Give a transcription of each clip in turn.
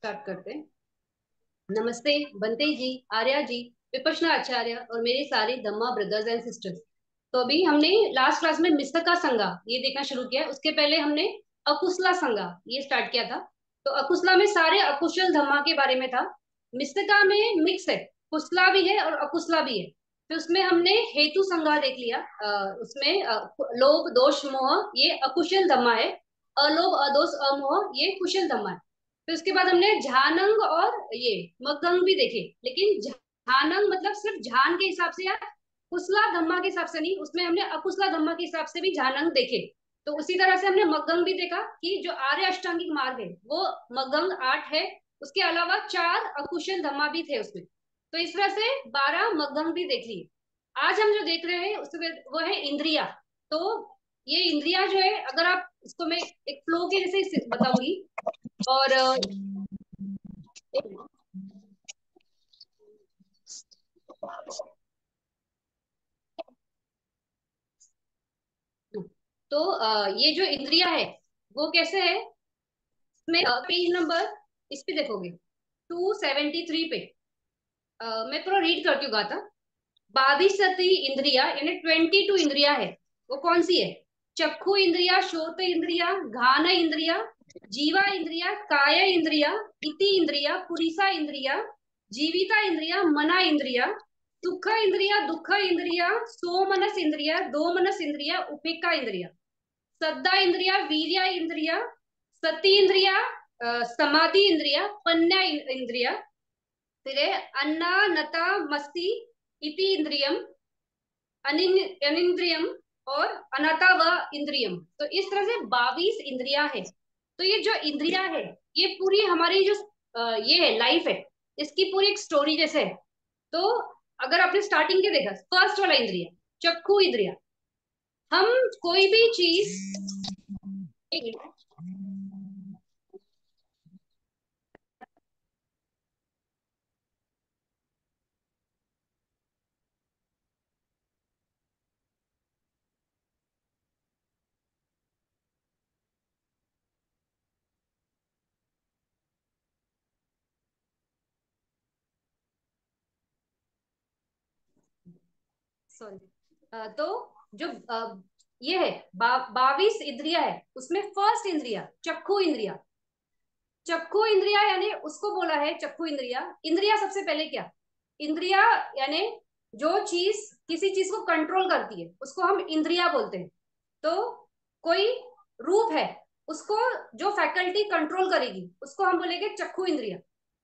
Start करते हैं। नमस्ते बंते जी, आर्या जी, विपशना आचार्य और मेरे सारे धम्मा ब्रदर्स एंड सिस्टर्स। तो अभी हमने लास्ट क्लास में मिस्तका संगा ये देखना शुरू किया। उसके पहले हमने अकुशला संगा ये स्टार्ट किया था। तो अकुशला में सारे अकुशल धम्मा के बारे में था। मिस्तका में मिक्स है, कुशला भी है और अकुशला भी है। तो उसमें हमने हेतु संगा देख लिया। उसमें लोभ दोष मोह ये अकुशल धम्मा है। अलोभ अदोष अमोह ये कुशल धम्मा है। फिर उसके बाद हमने झानंग और ये मगंग भी देखे। लेकिन झानंग मतलब सिर्फ झान के हिसाब से या कुशला धम्मा के हिसाब से नहीं, उसमें हमने अकुशला धम्मा के हिसाब से भी झानंग देखे। तो उसी तरह से हमने मगंग भी देखा कि जो आर्य अष्टांगिक मार्ग है वो मगंग 8 है। उसके अलावा 4 अकुशल धम्मा भी थे उसमें। तो इस तरह से 12 मगंग भी देख लिए। आज हम जो देख रहे हैं उसमें वो है इंद्रिया। तो ये इंद्रिया जो है, अगर आप इसको मैं एक फ्लो के जैसे बताऊंगी। और तो ये जो इंद्रिया है वो कैसे है। इसमें पेज नंबर इस पे देखोगे 273 पे। मैं थोड़ा रीड करती हूँ गाता। 22 इंद्रिया यानी 22 इंद्रिया है। वो कौन सी है? चक्षु इंद्रिया, श्रोत इंद्रिया, घान इंद्रिया, जीवा इंद्रिया, काय इंद्रिया, इति इंद्रिया, पुरीसा इंद्रिया, जीविता इंद्रिया, मना इंद्रिया, सुख इंद्रिया, दुख इंद्रिया, सोमनस इंद्रिया, दो मनस इंद्रिया, उपेक्षा इंद्रिया, श्रद्धा इंद्रिया, वीर्य इंद्रिया, सती इंद्रिया, समाधि इंद्रिया, पन्या इंद्रिया, फिर है अन्ना नता मस्ती इति इंद्रियम, अनिंद्रियम और अनता व इंद्रियम। तो इस तरह से 22 इंद्रिया है। तो ये जो इंद्रिया है ये पूरी हमारी जो ये है लाइफ है, इसकी पूरी एक स्टोरी जैसे है। तो अगर आपने स्टार्टिंग के देखा फर्स्ट वाला इंद्रिया चक्षु इंद्रिया। हम कोई भी चीज एक मिनट। सॉरी। तो जो ये है 22 इंद्रिया है उसमें फर्स्ट इंद्रिया चक्षु इंद्रिया। चक्षु इंद्रिया यानी उसको बोला है चक्षु इंद्रिया। इंद्रिया सबसे पहले क्या, इंद्रिया यानी जो चीज किसी चीज को कंट्रोल करती है उसको हम इंद्रिया बोलते हैं। तो कोई रूप है, उसको जो फैकल्टी कंट्रोल करेगी उसको हम बोलेंगे चक्षु इंद्रिया।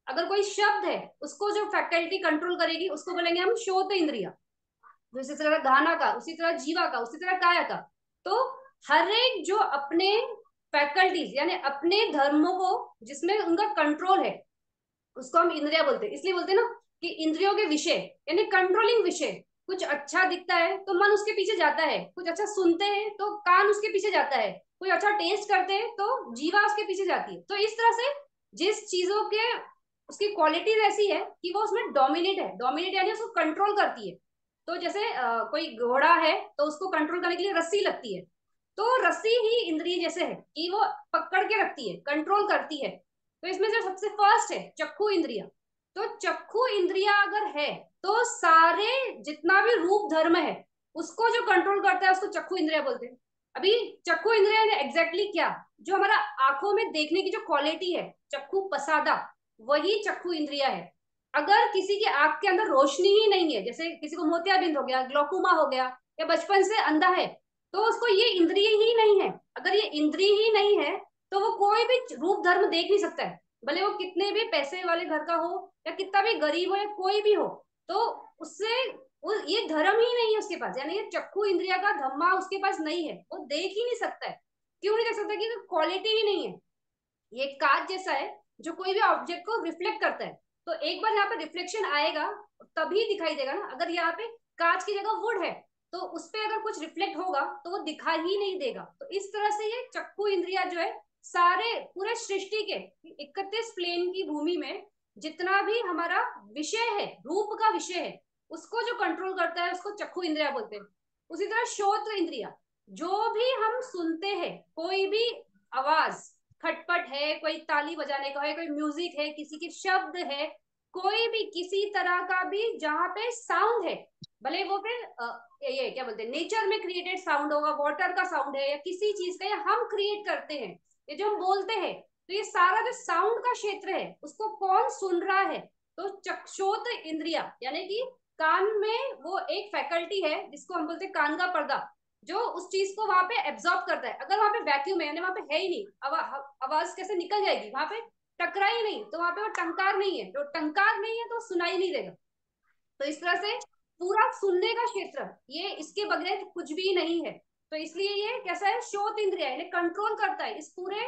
अगर कोई शब्द है उसको जो फैकल्टी कंट्रोल करेगी उसको बोलेंगे हम श्रोत इंद्रिया। उसी तरह गाना का, उसी तरह जीवा का, उसी तरह काया का। तो हर एक जो अपने फैकल्टीज यानी अपने धर्मों को जिसमें उनका कंट्रोल है उसको हम इंद्रिया बोलते हैं। इसलिए बोलते हैं ना कि इंद्रियों के विषय यानी कंट्रोलिंग विषय। कुछ अच्छा दिखता है तो मन उसके पीछे जाता है, कुछ अच्छा सुनते हैं तो कान उसके पीछे जाता है, कोई अच्छा टेस्ट करते हैं तो जीवा उसके पीछे जाती है। तो इस तरह से जिस चीजों के उसकी क्वालिटीज ऐसी है कि वो उसमें डोमिनेट है, डोमिनेट यानी उसको कंट्रोल करती है। तो जैसे कोई घोड़ा है तो उसको कंट्रोल करने के लिए रस्सी लगती है। तो रस्सी ही इंद्रिय जैसे है कि वो पकड़ के रखती है, कंट्रोल करती है। तो इसमें जो सबसे फर्स्ट है चक्षु इंद्रिया। तो चक्षु इंद्रिया अगर है तो सारे जितना भी रूप धर्म है उसको जो कंट्रोल करता है उसको चक्षु इंद्रिया बोलते हैं। अभी चक्षु इंद्रिया ने एग्जैक्टली क्या, जो हमारा आंखों में देखने की जो क्वालिटी है चक्षु पसादा, वही चक्षु इंद्रिया है। अगर किसी की आंख के अंदर रोशनी ही नहीं है, जैसे किसी को मोतियाबिंद हो गया, ग्लोकोमा हो गया, या बचपन से अंधा है, तो उसको ये इंद्रिय ही नहीं है। अगर ये इंद्रिय ही नहीं है तो वो कोई भी रूप धर्म देख नहीं सकता है, भले वो कितने भी पैसे वाले घर का हो या कितना भी गरीब हो या कोई भी हो। तो उससे वो ये धर्म ही नहीं है उसके पास, यानी ये चक्षु इंद्रिया का धम्मा उसके पास नहीं है, वो देख ही नहीं सकता है। क्यों नहीं देख सकता? क्योंकि क्वालिटी ही नहीं है। ये कांच जैसा है जो कोई भी ऑब्जेक्ट को रिफ्लेक्ट करता है। तो एक बार यहाँ पे रिफ्लेक्शन आएगा तभी दिखाई देगा ना। अगर यहाँ पे कांच की जगह वुड है तो उस पे अगर कुछ रिफ्लेक्ट होगा तो वो दिखाई ही नहीं देगा। तो इस तरह से ये चक्षु इंद्रिया जो है सारे पूरे सृष्टि के 31 प्लेन की भूमि में जितना भी हमारा विषय है, रूप का विषय है, उसको जो कंट्रोल करता है उसको चक्षु इंद्रिया बोलते हैं। उसी तरह श्रोत्र इंद्रिया, जो भी हम सुनते हैं कोई भी आवाज, खटपट है, कोई ताली बजाने का है, कोई म्यूजिक है, किसी के शब्द है, कोई भी किसी तरह का भी जहाँ पे साउंड है, भले वो फिर ये क्या बोलते हैं नेचर में क्रिएटेड साउंड होगा, वाटर का साउंड है या किसी चीज का, या हम क्रिएट करते हैं, ये जो हम बोलते हैं, तो ये सारा जो साउंड का क्षेत्र है उसको कौन सुन रहा है? तो चक्षुत इंद्रिया, यानी कि कान में वो एक फैकल्टी है जिसको हम बोलते हैं कान का पर्दा, जो उस चीज को वहां पे एब्जॉर्ब करता है। अगर वहां पे वैक्यूम है, यानी वहां पे है ही नहीं, आवाज कैसे निकल जाएगी? वहां पे टकरा ही नहीं, तो वहां पे वो टंकार नहीं है, तो टंकार नहीं है तो सुनाई नहीं देगा। तो इस तरह से पूरा सुनने का क्षेत्र ये इसके बगैर कुछ भी नहीं है। तो इसलिए ये कैसा है, श्रोत इंद्रिय है, कंट्रोल करता है इस पूरे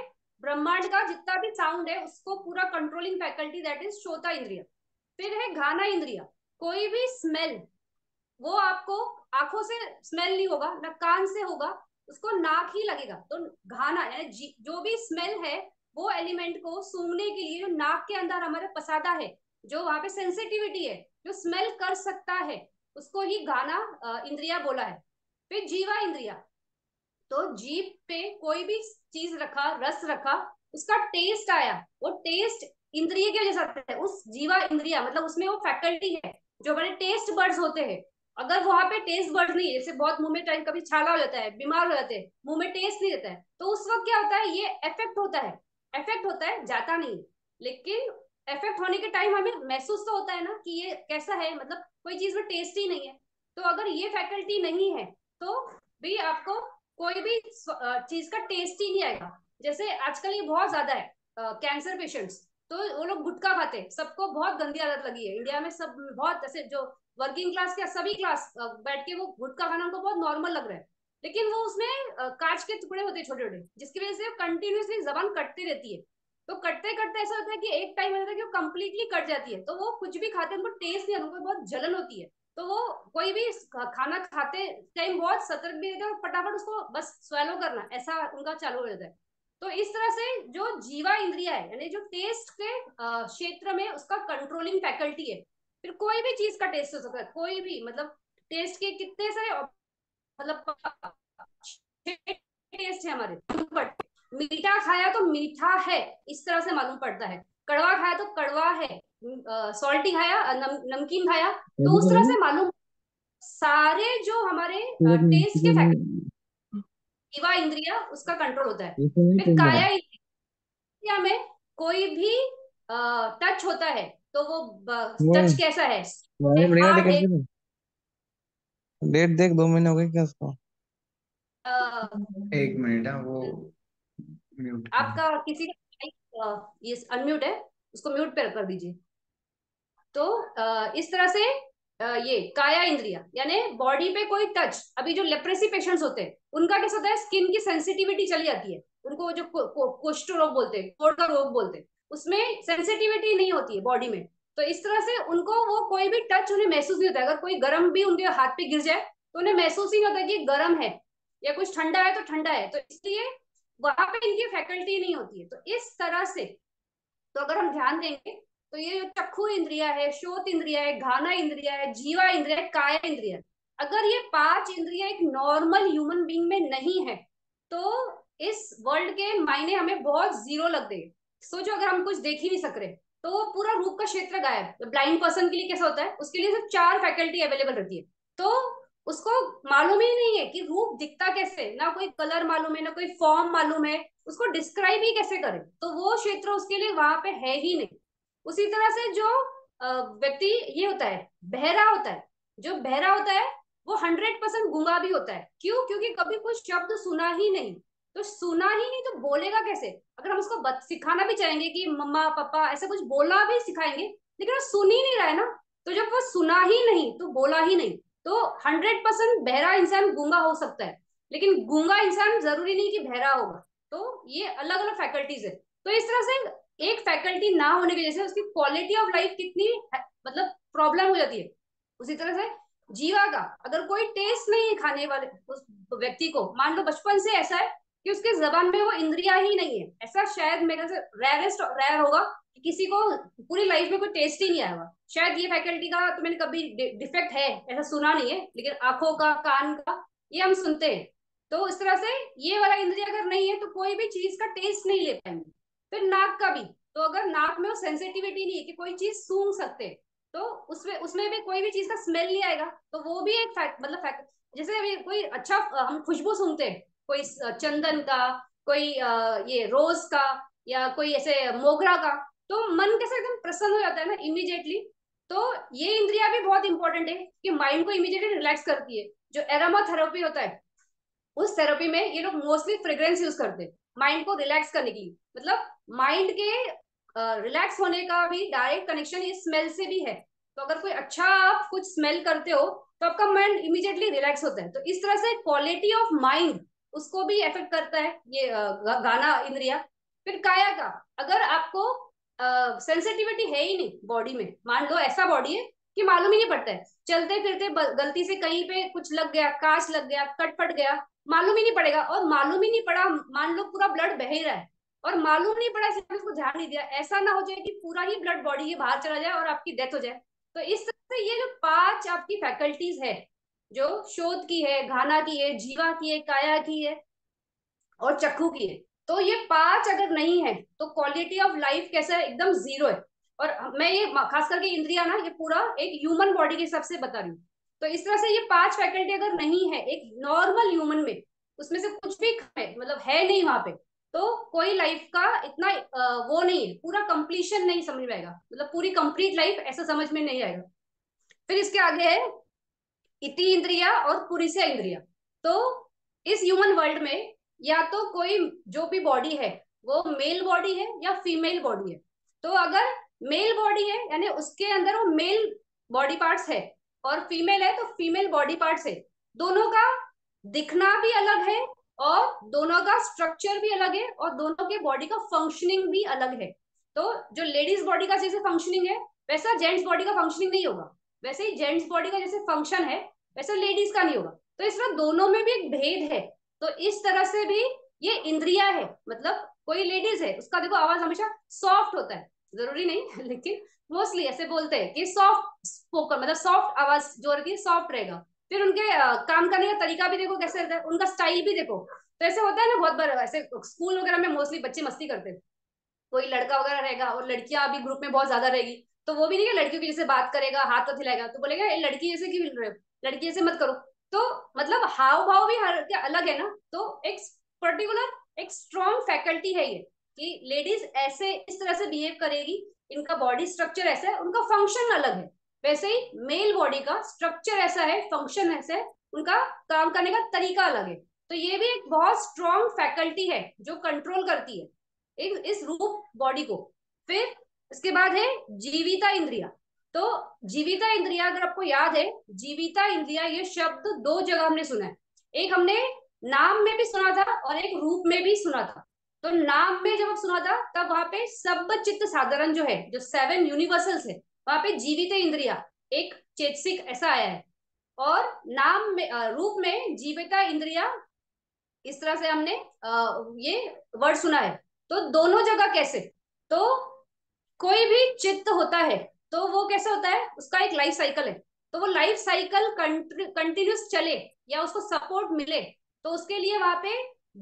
ब्रह्मांड का जितना भी साउंड है उसको, पूरा कंट्रोलिंग फैकल्टी, दैट इज श्रोता इंद्रिय। फिर है घाना इंद्रिय, कोई भी स्मेल वो आपको आंखों से स्मेल नहीं होगा, ना कान से होगा, उसको नाक ही लगेगा। तो घाना यानी जो भी स्मेल है वो एलिमेंट को सूंघने के लिए जो नाक के अंदर हमारे पसादा है, जो वहां पे सेंसिटिविटी है, जो स्मेल कर सकता है, उसको ही घाना इंद्रिया बोला है। फिर जीवा इंद्रिया, तो जीभ पे कोई भी चीज रखा, रस रखा, उसका टेस्ट आया, वो टेस्ट इंद्रिय की वजह से आता है, उस जीवा इंद्रिया मतलब उसमें वो फैकल्टी है, जो हमारे टेस्ट बर्ड्स होते हैं। अगर वहां पे टेस्ट बर्ड नहीं है, जैसे बहुत मुंह में टाइम कभी छाला हो जाता है, बीमार हो जाते हैं, मुंह में टेस्ट नहीं रहता है, तो उस वक्त क्या होता है, ये इफेक्ट होता है, इफेक्ट होता है, जाता नहीं। लेकिन इफेक्ट होने के टाइम हमें महसूस तो होता है ना कि ये कैसा है, मतलब कोई चीज में टेस्ट ही नहीं है। तो अगर ये फैकल्टी नहीं है तो भी आपको कोई भी चीज का टेस्ट ही नहीं आएगा। जैसे आजकल ये बहुत ज्यादा है कैंसर पेशेंट्स, तो वो लोग गुटखा खाते हैं, सबको बहुत गंदी आदत लगी है इंडिया में, सब बहुत ऐसे जो वर्किंग क्लास के सभी क्लास बैठ के वो गुटखा खाना उनको बहुत नॉर्मल लग रहा है। लेकिन वो उसमें कांच के टुकड़े होते हैं छोटे छोटे, जिसकी वजह से कंटिन्यूसली जबान कटती रहती है। तो कटते कटते ऐसा होता है कि एक टाइम होता है कि वो कंप्लीटली कट जाती है, तो वो कुछ भी खाते हैं उनको टेस्ट नहीं आता, उनको बहुत जलन होती है। तो वो कोई भी खाना खाते टाइम बहुत सतर्क भी रहते हैं और फटाफट उसको बस स्वेलो करना ऐसा उनका चालू हो जाता है। तो इस तरह से जो जीवा इंद्रिया है, यानी जो टेस्ट के क्षेत्र में उसका कंट्रोलिंग फैकल्टी है। फिर कोई भी चीज का टेस्ट हो सकता है, कोई भी, मतलब टेस्ट के कितने सारे मतलब टेस्ट है हमारे, बट मीठा खाया तो मीठा है इस तरह से मालूम पड़ता है, कड़वा खाया तो कड़वा है, सॉल्टी खाया, नमकीन खाया तो उस तरह से मालूम। सारे जो हमारे टेस्ट के फैक्टर, जीवा इंद्रिया उसका कंट्रोल होता है। फिर काया इंद्रिया में कोई भी टच होता है, तो वो टच कैसा है, बढ़िया हार्ड है, कैसे डेट देख 2 महीने हो गए क्या उसको। एक मिनट है वो म्यूट कर। आपका किसी का ये अनम्यूट है, उसको म्यूट पे कर दीजिए। तो इस तरह से ये काया इंद्रिया यानी बॉडी पे कोई टच, अभी जो लेप्रेसी पेशेंट्स होते हैं उनका कैसा होता है, स्किन की सेंसिटिविटी चली जाती है, उनको जो कुष्ठ रोग बोलते हैं, कोढ़ का रोग बोलते हैं, उसमें सेंसिटिविटी नहीं होती है बॉडी में। तो इस तरह से उनको वो कोई भी टच उन्हें महसूस नहीं होता है। अगर कोई गर्म भी उनके हाथ पे गिर जाए तो उन्हें महसूस ही नहीं होता कि गर्म है, या कुछ ठंडा है तो ठंडा है, तो इसलिए वहां पे इनकी फैकल्टी नहीं होती है। तो इस तरह से, तो अगर हम ध्यान देंगे तो ये जो चक्षु इंद्रिया है, श्रोत इंद्रिया है, घाना इंद्रिया है, जीवा इंद्रिया है, काया इंद्रिया है, अगर ये 5 इंद्रिया एक नॉर्मल ह्यूमन बींग में नहीं है तो इस वर्ल्ड के मायने हमें बहुत जीरो लग गए। सोचो अगर हम कुछ देख ही नहीं सक रहे तो वो पूरा रूप का क्षेत्र गायब। ब्लाइंड पर्सन के लिए कैसा होता है, उसके लिए सिर्फ 4 फैकल्टी अवेलेबल रहती है, तो उसको मालूम ही नहीं है कि रूप दिखता कैसे, ना कोई कलर मालूम है, ना कोई फॉर्म मालूम है, उसको डिस्क्राइब ही कैसे करे, तो वो क्षेत्र उसके लिए वहां पे है ही नहीं। उसी तरह से जो व्यक्ति ये होता है, बहरा होता है, जो बहरा होता है वो 100% गूंगा भी होता है। क्यों? क्योंकि कभी कुछ शब्द सुना ही नहीं, तो सुना ही नहीं तो बोलेगा कैसे? अगर हम उसको सिखाना भी चाहेंगे कि मम्मा पापा ऐसा कुछ बोलना भी सिखाएंगे, लेकिन वो सुन ही नहीं रहा है ना, तो जब वो सुना ही नहीं तो बोला ही नहीं। तो 100% बहरा इंसान गूंगा हो सकता है, लेकिन गूंगा इंसान जरूरी नहीं कि बहरा होगा। तो ये अलग अलग फैकल्टीज है। तो इस तरह से एक फैकल्टी ना होने की वजह से उसकी क्वालिटी ऑफ लाइफ कितनी मतलब प्रॉब्लम हो जाती है। उसी तरह से जीवा का अगर कोई टेस्ट नहीं है खाने वाले उस व्यक्ति को, मान लो बचपन से ऐसा है कि उसके जबान में वो इंद्रिया ही नहीं है, ऐसा शायद मेरे से रेयरेस्ट रेयर होगा कि किसी को पूरी लाइफ में कोई टेस्ट ही नहीं आया होगा। शायद ये फैकल्टी का तो मैंने कभी डिफेक्ट है ऐसा सुना नहीं है, लेकिन आंखों का, कान का, ये हम सुनते हैं। तो इस तरह से ये वाला इंद्रिय अगर नहीं है तो कोई भी चीज का टेस्ट नहीं ले पाएंगे। फिर नाक का भी, तो अगर नाक में वो सेंसिटिविटी नहीं है कि कोई चीज सूंघ सकते, तो उसमें उसमें भी कोई भी चीज का स्मेल नहीं आएगा। तो वो भी एक फैक्ट, मतलब फैक्ट, जैसे अभी कोई अच्छा हम खुशबू सूंघते हैं, कोई चंदन का, कोई ये रोज का, या कोई ऐसे मोगरा का, तो मन कैसे एकदम प्रसन्न हो जाता है ना इमीडिएटली। तो ये इंद्रिया भी बहुत इंपॉर्टेंट है कि माइंड को इमीडिएटली रिलैक्स करती है। जो एरोमा थेरेपी होता है, उस थेरेपी में ये लोग मोस्टली फ्रेग्रेंस यूज करते हैं माइंड को रिलैक्स करने के लिए। मतलब माइंड के रिलैक्स होने का भी डायरेक्ट कनेक्शन ये स्मेल से भी है। तो अगर कोई अच्छा आप कुछ स्मेल करते हो तो आपका माइंड इमीडिएटली रिलैक्स होता है। तो इस तरह से क्वालिटी ऑफ माइंड उसको भी इफेक्ट करता है ये गाना इंद्रिया। फिर काया का, अगर आपको सेंसिटिविटी है ही नहीं बॉडी में, मान लो ऐसा बॉडी है कि मालूम ही नहीं पड़ता है, चलते फिरते गलती से कहीं पे कुछ लग गया, कांच लग गया, कट फट गया, मालूम ही नहीं पड़ेगा, और मालूम ही नहीं पड़ा, मान लो पूरा ब्लड बह ही रहा है और मालूम नहीं पड़ा, इसलिए उसको ध्यान नहीं दिया, ऐसा ना हो जाए कि पूरा ही ब्लड बॉडी के बाहर चला जाए और आपकी डेथ हो जाए। तो इस तरह से ये जो 5 आपकी फैकल्टीज है, जो शोध की है, घाना की है, जीवा की है, काया की है और चक्कू की है, तो ये 5 अगर नहीं है तो क्वालिटी ऑफ लाइफ कैसा है, एकदम जीरो है। और मैं ये खास करके इंद्रिया ना, ये पूरा एक ह्यूमन बॉडी के हिसाब से बता रही हूँ। तो इस तरह से ये 5 फैकल्टी अगर नहीं है एक नॉर्मल ह्यूमन में, उसमें से कुछ भी है, मतलब है नहीं वहां पे, तो कोई लाइफ का इतना वो नहीं है, पूरा कंप्लीशन नहीं समझ में आएगा, मतलब पूरी कंप्लीट लाइफ ऐसा समझ में नहीं आएगा। फिर इसके आगे है इति इंद्रिया और पुरुषा इंद्रिया। तो इस ह्यूमन वर्ल्ड में या तो कोई जो भी बॉडी है वो मेल बॉडी है या फीमेल बॉडी है। तो अगर मेल बॉडी है यानी उसके अंदर वो मेल बॉडी पार्ट्स है, और फीमेल है तो फीमेल बॉडी पार्ट्स है। दोनों का दिखना भी अलग है और दोनों का स्ट्रक्चर भी अलग है और दोनों के बॉडी का फंक्शनिंग भी अलग है। तो जो लेडीज बॉडी का जैसे फंक्शनिंग है वैसा जेंट्स बॉडी का फंक्शनिंग नहीं होगा, वैसे ही जेंट्स बॉडी का जैसे फंक्शन है वैसे लेडीज का नहीं होगा। तो इस तरह दोनों में भी एक भेद है। तो इस तरह से भी ये इंद्रिया है, मतलब कोई लेडीज है उसका देखो आवाज हमेशा सॉफ्ट होता है, जरूरी नहीं लेकिन मोस्टली ऐसे बोलते हैं कि सॉफ्ट स्पोकन, मतलब सॉफ्ट आवाज जो रहती है सॉफ्ट रहेगा। फिर उनके काम करने का तरीका भी देखो कैसे रहता है, उनका स्टाइल भी देखो। तो ऐसे होता है ना, बहुत बार ऐसे स्कूल वगैरह में मोस्टली बच्चे मस्ती करते हैं, कोई लड़का वगैरह रहेगा और लड़कियां अभी ग्रुप में बहुत ज्यादा रहेगी, तो वो भी नहीं कि लड़कियों की जैसे बात करेगा, हाथ तो हिलाएगा, तो बोलेगा ये लड़की जैसे क्यों हिल रहे हो, लड़की जैसे मत करो। तो मतलब हाव भाव भी हर के अलग है ना। तो एक पर्टिकुलर एक स्ट्रॉन्ग फैकल्टी है ये कि लेडीज ऐसे इस तरह से बिहेव करेगी, इनका बॉडी स्ट्रक्चर ऐसा है, उनका फंक्शन अलग है। वैसे ही मेल बॉडी का स्ट्रक्चर ऐसा है, फंक्शन ऐसा है, उनका काम करने का तरीका अलग है। तो ये भी एक बहुत स्ट्रॉन्ग फैकल्टी है जो कंट्रोल करती है इस रूप बॉडी को। फिर इसके बाद है जीविता इंद्रिया। तो जीविता इंद्रिया अगर आपको याद है, जीविता इंद्रिया ये शब्द 2 जगह हमने सुना है, एक हमने नाम में भी सुना था और एक रूप में भी सुना था। तो नाम में जब आप सुना था तब वहां पे सब चित्त साधारण जो है, जो 7 यूनिवर्सल्स है, वहां पे जीवित इंद्रिया एक चेतसिक ऐसा आया है। और नाम में रूप में जीविता इंद्रिया इस तरह से हमने ये वर्ड सुना है। तो दोनों जगह कैसे, तो कोई भी चित्त होता है तो वो कैसे होता है, उसका एक लाइफ साइकिल है। तो वो लाइफ साइकिल कंटिन्यूस चले या उसको सपोर्ट मिले, तो उसके लिए वहां पे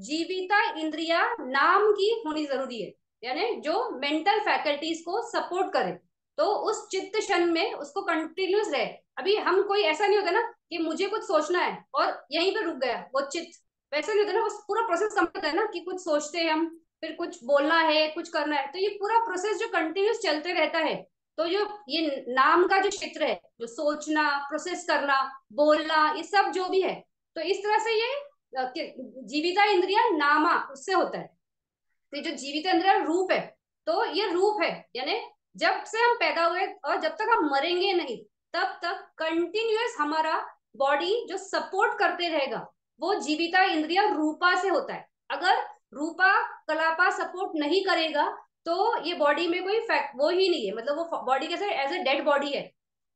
जीविता इंद्रिया नाम की होनी जरूरी है, यानी जो मेंटल फैकल्टीज को सपोर्ट करे, तो उस चित्त क्षण में उसको कंटिन्यूस रहे। अभी हम कोई ऐसा नहीं होता ना कि मुझे कुछ सोचना है और यहीं पे रुक गया वो चित्त, वैसे नहीं होता ना, उस पूरा प्रोसेस कंप्लीट होता है ना कि कुछ सोचते हैं हम, फिर कुछ बोलना है, कुछ करना है, तो ये पूरा प्रोसेस जो कंटिन्यूस चलते रहता है। तो जो ये नाम का जो क्षेत्र है, जो सोचना, प्रोसेस करना, बोलना, ये सब जो भी है, तो इस तरह से ये जीविता इंद्रिया नामा उससे होता है। तो ये जो जीविता इंद्रिया रूप है, तो ये रूप है, यानी जब से हम पैदा हुए और जब तक हम मरेंगे नहीं तब तक कंटिन्यूअस हमारा बॉडी जो सपोर्ट करते रहेगा वो जीविता इंद्रिया रूपा से होता है। अगर रूपा कलापा सपोर्ट नहीं करेगा तो ये बॉडी में कोई फैक्ट वो ही नहीं है, मतलब वो बॉडी कैसे एज ए डेड बॉडी है।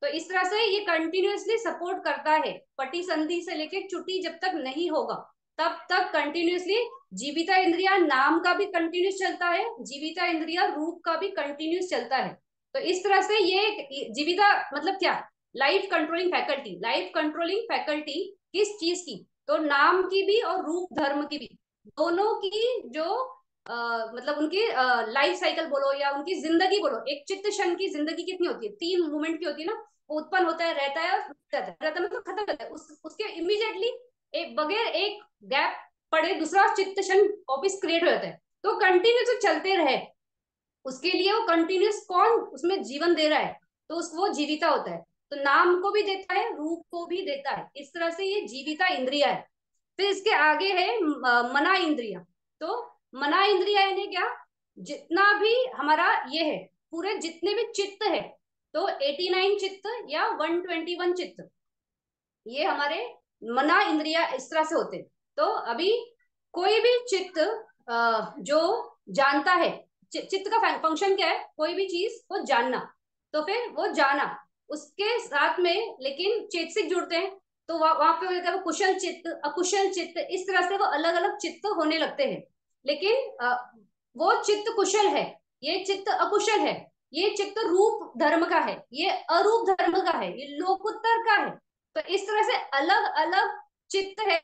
तो इस तरह से ये कंटिन्यूअसली सपोर्ट करता है, पटी संधि से लेके चुटी जब तक नहीं होगा तब तक कंटिन्यूअसली जीविता इंद्रिया नाम का भी कंटिन्यूस चलता है, जीविता इंद्रिया रूप का भी कंटिन्यूस चलता है। तो इस तरह से ये जीविता मतलब क्या, life controlling faculty. Life controlling faculty किस चीज की, तो नाम की भी और रूप धर्म की भी, दोनों की जो मतलब उनकी लाइफ साइकिल बोलो या उनकी जिंदगी बोलो, एक चित्त क्षण की जिंदगी कितनी होती है, 3 मोमेंट की होती है ना। वो उत्पन्न होता है, रहता है और रहता है मतलब खत्म होता है, उसके इमीडिएटली एक बगैर एक गैप पड़े दूसरा चित्त क्षण वापिस क्रिएट हो जाता है। तो कंटिन्यू तो चलते रहे, उसके लिए वो कंटिन्यूस कौन उसमें जीवन दे रहा है, तो वो जीविता होता है। तो नाम को भी देता है, रूप को भी देता है, इस तरह से ये जीविता इंद्रिया है। फिर इसके आगे है मना इंद्रिया। तो मना इंद्रिया यानी क्या, जितना भी हमारा ये है, पूरे जितने भी चित्त है, तो 89 चित्त या 121 चित्त, ये हमारे मना इंद्रिया इस तरह से होते हैं। तो अभी कोई भी चित्त जो जानता है, चित्त का फंक्शन क्या है, कोई भी चीज को जानना, तो फिर वो जाना उसके साथ में लेकिन चेतसिक जुड़ते हैं, तो वहां पे हो जाता है वो कुशल चित्त, अकुशल चित्त, इस तरह से वो अलग अलग चित्त होने लगते हैं। लेकिन वो चित्त कुशल है, ये चित्त अकुशल है, ये चित्त रूप धर्म का है, ये अरूप धर्म का है, ये लोकुत्तर का है। तो इस तरह से अलग अलग चित्त है।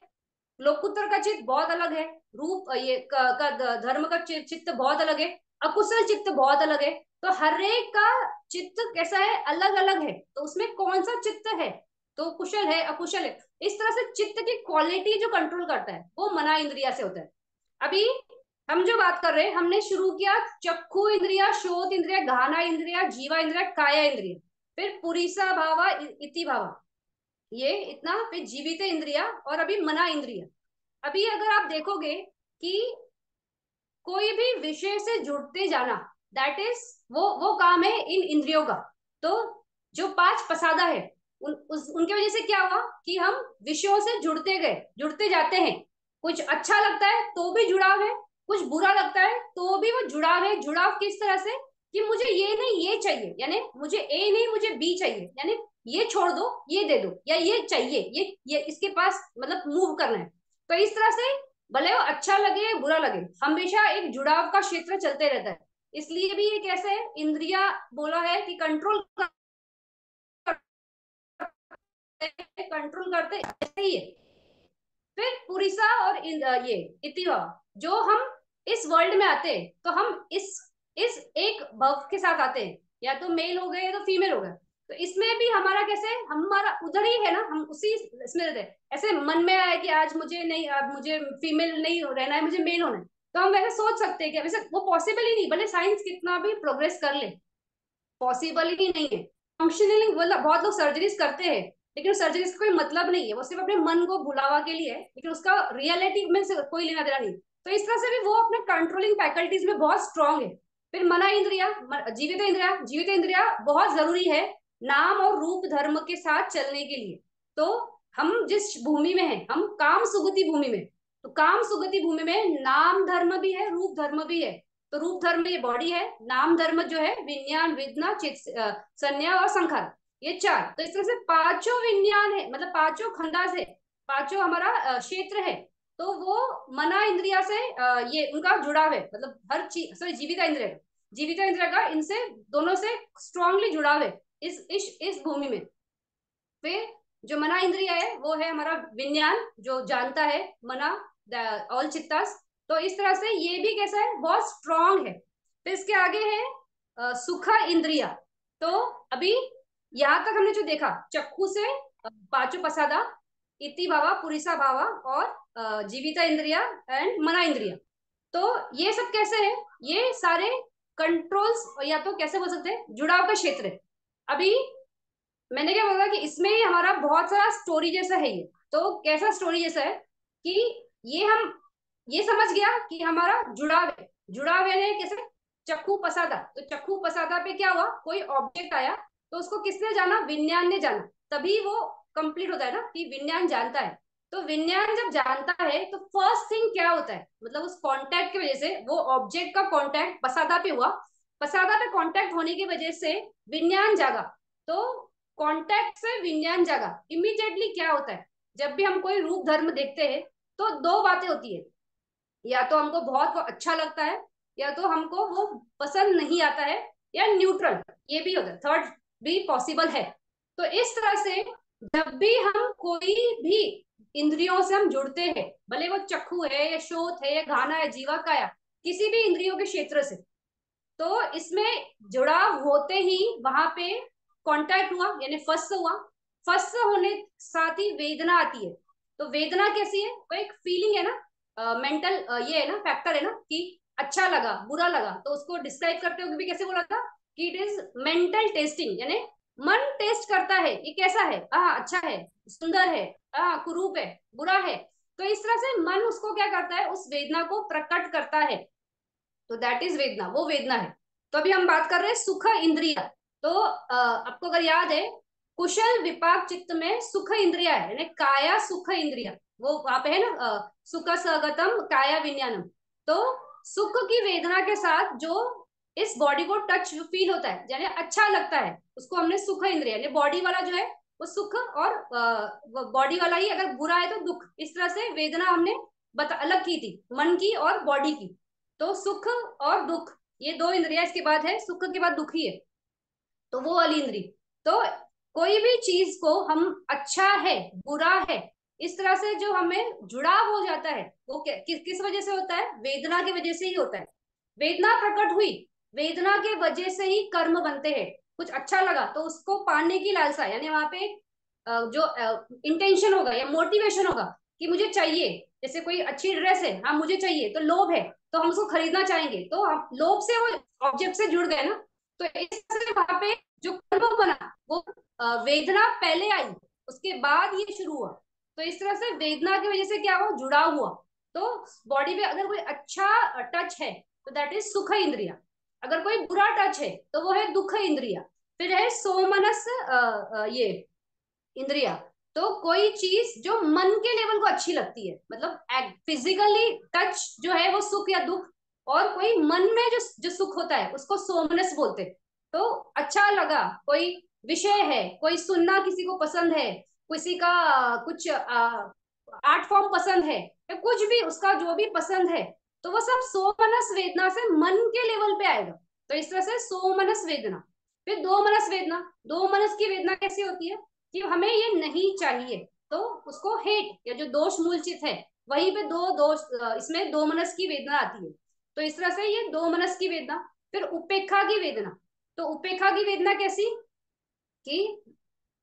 लोकुत्तर का चित्त बहुत अलग है, रूप ये धर्म का चित्त बहुत अलग है, अकुशल चित्त बहुत अलग है। तो हर एक का चित्त कैसा है, अलग अलग है। तो उसमें कौन सा चित्त है, तो कुशल है अकुशल है, इस तरह से चित्त की क्वालिटी जो कंट्रोल करता है वो मना इंद्रिया से होता है। अभी हम जो बात कर रहे हैं, हमने शुरू किया चक्षु इंद्रिया, श्रोत इंद्रिया, घाना इंद्रिया, जीवा इंद्रिया, काया इंद्रिया, फिर पुरीसा भावा, इति भावा, ये इतना, फिर जीवित इंद्रिया, और अभी मना इंद्रिया। अभी अगर आप देखोगे कि कोई भी विषय से जुड़ते जाना, दैट इज वो काम है इन इंद्रियों का। तो जो 5 पसादा है, उनके वजह से क्या हुआ कि हम विषयों से जुड़ते गए, जुड़ते जाते हैं। कुछ अच्छा लगता है तो भी जुड़ाव है, कुछ बुरा लगता है तो भी वो जुड़ाव है। जुड़ाव किस तरह से कि मुझे ये नहीं ये चाहिए, यानी मुझे ए नहीं मुझे बी चाहिए, यानी ये छोड़ दो ये दे दो, या ये चाहिए ये इसके पास मतलब मूव करना है। तो इस तरह से भले वो अच्छा लगे या बुरा लगे, हमेशा एक जुड़ाव का क्षेत्र चलते रहता है। इसलिए भी ये कैसे है, इंद्रिया बोला है कि कंट्रोल कंट्रोल करते ऐसे ही है। फिर पुरिसा और ये इतिवा, जो हम इस वर्ल्ड में आते हैं तो हम इस एक भव के साथ आते हैं, या तो मेल हो गए या तो फीमेल हो गए। तो इसमें भी हमारा कैसे, हमारा उधर ही है ना, हम उसी इसमें रहते हैं। ऐसे मन में आया कि आज मुझे नहीं, आज मुझे फीमेल नहीं रहना है, मुझे मेल होना है, तो हम वैसे सोच सकते हैं कि वैसे वो पॉसिबल ही नहीं, भले साइंस कितना भी प्रोग्रेस कर ले, पॉसिबल ही नहीं है। फंक्शनली बहुत लोग सर्जरीज करते हैं, लेकिन सर्जरीज का कोई मतलब नहीं है, वो सिर्फ अपने मन को भुलावा के लिए है, लेकिन उसका रियलिटी में से कोई लेना देना नहीं। तो इस तरह से भी वो अपने कंट्रोलिंग फैकल्टीज में बहुत स्ट्रांग है। फिर मना इंद्रिया, जीवित इंद्रिया, जीवित इंद्रिया बहुत जरूरी है नाम और रूप धर्म के साथ चलने के लिए। तो हम जिस भूमि में हैं, हम काम सुगति भूमि में, तो काम सुगति भूमि में नाम धर्म भी है, रूप धर्म भी है। तो रूप धर्म ये बॉडी है, नाम धर्म जो है विज्ञान, वेदना, संज्ञा और संखार, ये 4। तो इस तरह से 5 विज्ञान है, मतलब 5 खंडा से 5 हमारा क्षेत्र है। तो वो मना इंद्रिया से ये उनका जुड़ाव है, मतलब हर चीज, सॉरी जीविका इंद्रिया, जीविका इंद्रिया का इनसे दोनों से स्ट्रांगली जुड़ाव है इस भूमि में। फिर जो मना इंद्रिया है वो है हमारा विज्ञान, जो जानता है, मना ऑल चित्तास। तो इस तरह से ये भी कैसा है, बहुत स्ट्रांग है। फिर इसके आगे है सुख इंद्रिया। तो अभी यहाँ तक हमने जो देखा, चक्षु से 5 पसादा, इति भावा, पुरिसा भावा और जीविता इंद्रिया एंड मना इंद्रिया। तो ये सब कैसे है, ये सारे कंट्रोल्स, या तो कैसे बोल सकते हैं, जुड़ाव का क्षेत्र है। अभी मैंने क्या बोला कि इसमें ही हमारा बहुत सारा स्टोरी जैसा है ये। तो कैसा स्टोरी जैसा है कि ये हम ये समझ गया कि हमारा जुड़ाव है, जुड़ाव है कैसे, चक्कू पसादा। तो चक्कू पसादा पे क्या हुआ, कोई ऑब्जेक्ट आया तो उसको किसने जाना, विज्ञान ने जाना, तभी वो कंप्लीट होता है ना कि विज्ञान जानता है। तो विज्ञान जब जानता है तो फर्स्ट थिंग क्या होता है, मतलब उस कांटेक्ट की वजह से, वो ऑब्जेक्ट का कांटेक्ट पसादा पे हुआ, पसादा पे कांटेक्ट होने की वजह से विज्ञान जागा। तो कांटेक्ट से विज्ञान जागा, इमीडिएटली क्या होता है, जब भी हम कोई रूप धर्म देखते हैं तो 2 बातें होती है, या तो हमको बहुत वो अच्छा लगता है, या तो हमको वो पसंद नहीं आता है, या न्यूट्रल, ये भी होता है, थर्ड भी पॉसिबल है। तो इस तरह से जब भी हम कोई भी इंद्रियों से हम जुड़ते हैं, भले वो चक्षु है या श्रोत है या घाना है, जीवा का या किसी भी इंद्रियों के क्षेत्र से, तो इसमें जुड़ाव होते ही वहां पे कांटेक्ट हुआ यानी फर्स्ट हुआ। फर्स्ट होने साथ ही वेदना आती है। तो वेदना कैसी है, वो एक फीलिंग है ना, मेंटल ये है ना, फैक्टर है ना, कि अच्छा लगा बुरा लगा, तो उसको डिस्क्राइब करते हुए भी कैसे बोला था कि इट इज मेंटल टेस्टिंग, यानी मन टेस्ट करता है ये कैसा है, अच्छा है, सुंदर है, कुरूप है, बुरा है। तो इस तरह से मन उसको क्या करता है, उस वेदना को प्रकट करता है। तो दैट इज वेदना, वो वेदना है। तो अभी हम बात कर रहे हैं सुख इंद्रिया। तो आपको अगर याद है, कुशल विपाक चित्त में सुख इंद्रिया है, यानी काया सुख इंद्रिया, वो वहां पे है ना, सुख सगतम काया विज्ञानम। तो सुख की वेदना के साथ जो इस बॉडी को टच फील होता है, यानी अच्छा लगता है, उसको हमने सुख इंद्रिया, यानी बॉडी वाला जो है वो सुख, और बॉडी वाला ही अगर बुरा है तो दुख। इस तरह से वेदना हमने अलग की थी, मन की और बॉडी की। तो सुख और दुख ये दो इंद्रिया, इसके बाद है सुख के बाद दुख ही है, तो वो वाली इंद्री। तो कोई भी चीज को हम अच्छा है बुरा है इस तरह से जो हमें जुड़ाव हो जाता है, वो किस वजह से होता है, वेदना की वजह से ही होता है। वेदना प्रकट हुई, वेदना के वजह से ही कर्म बनते हैं। कुछ अच्छा लगा तो उसको पाने की लालसा, यानी वहां पे जो इंटेंशन होगा या मोटिवेशन होगा कि मुझे चाहिए। जैसे कोई अच्छी ड्रेस है, हाँ मुझे चाहिए, तो लोभ है, तो हम उसको खरीदना चाहेंगे, तो हम लोभ से वो ऑब्जेक्ट से जुड़ गए ना। तो इस तरह से वहां पे जो कर्म बना वो वेदना पहले आई, उसके बाद ये शुरू हुआ। तो इस तरह से वेदना की वजह से क्या हुआ, जुड़ाव हुआ। तो बॉडी पे अगर कोई अच्छा टच है तो दैट इज सुख इंद्रिया, अगर कोई बुरा टच है तो वो है दुख इंद्रिया। फिर है सोमनस ये इंद्रिया। तो कोई चीज जो मन के लेवल को अच्छी लगती है, मतलब फिजिकली टच जो है वो सुख या दुख, और कोई मन में जो जो सुख होता है उसको सोमनस बोलते हैं। तो अच्छा लगा, कोई विषय है, कोई सुनना किसी को पसंद है, किसी का कुछ आर्ट फॉर्म पसंद है, या कुछ भी उसका जो भी पसंद है, तो वो सब सोमनस वेदना से मन के लेवल पे आएगा। तो इस तरह से सोमनस वेदना। फिर दो मनस वेदना। दो मनस की वेदना कैसी होती है कि हमें ये नहीं चाहिए, तो उसको हेट या जो दोष मूलचित है, वहीं पे दो दोष, इसमें दो मनस की वेदना आती है। तो इस तरह से ये दो मनस की वेदना। फिर उपेक्षा की वेदना। तो उपेक्षा की वेदना कैसी कि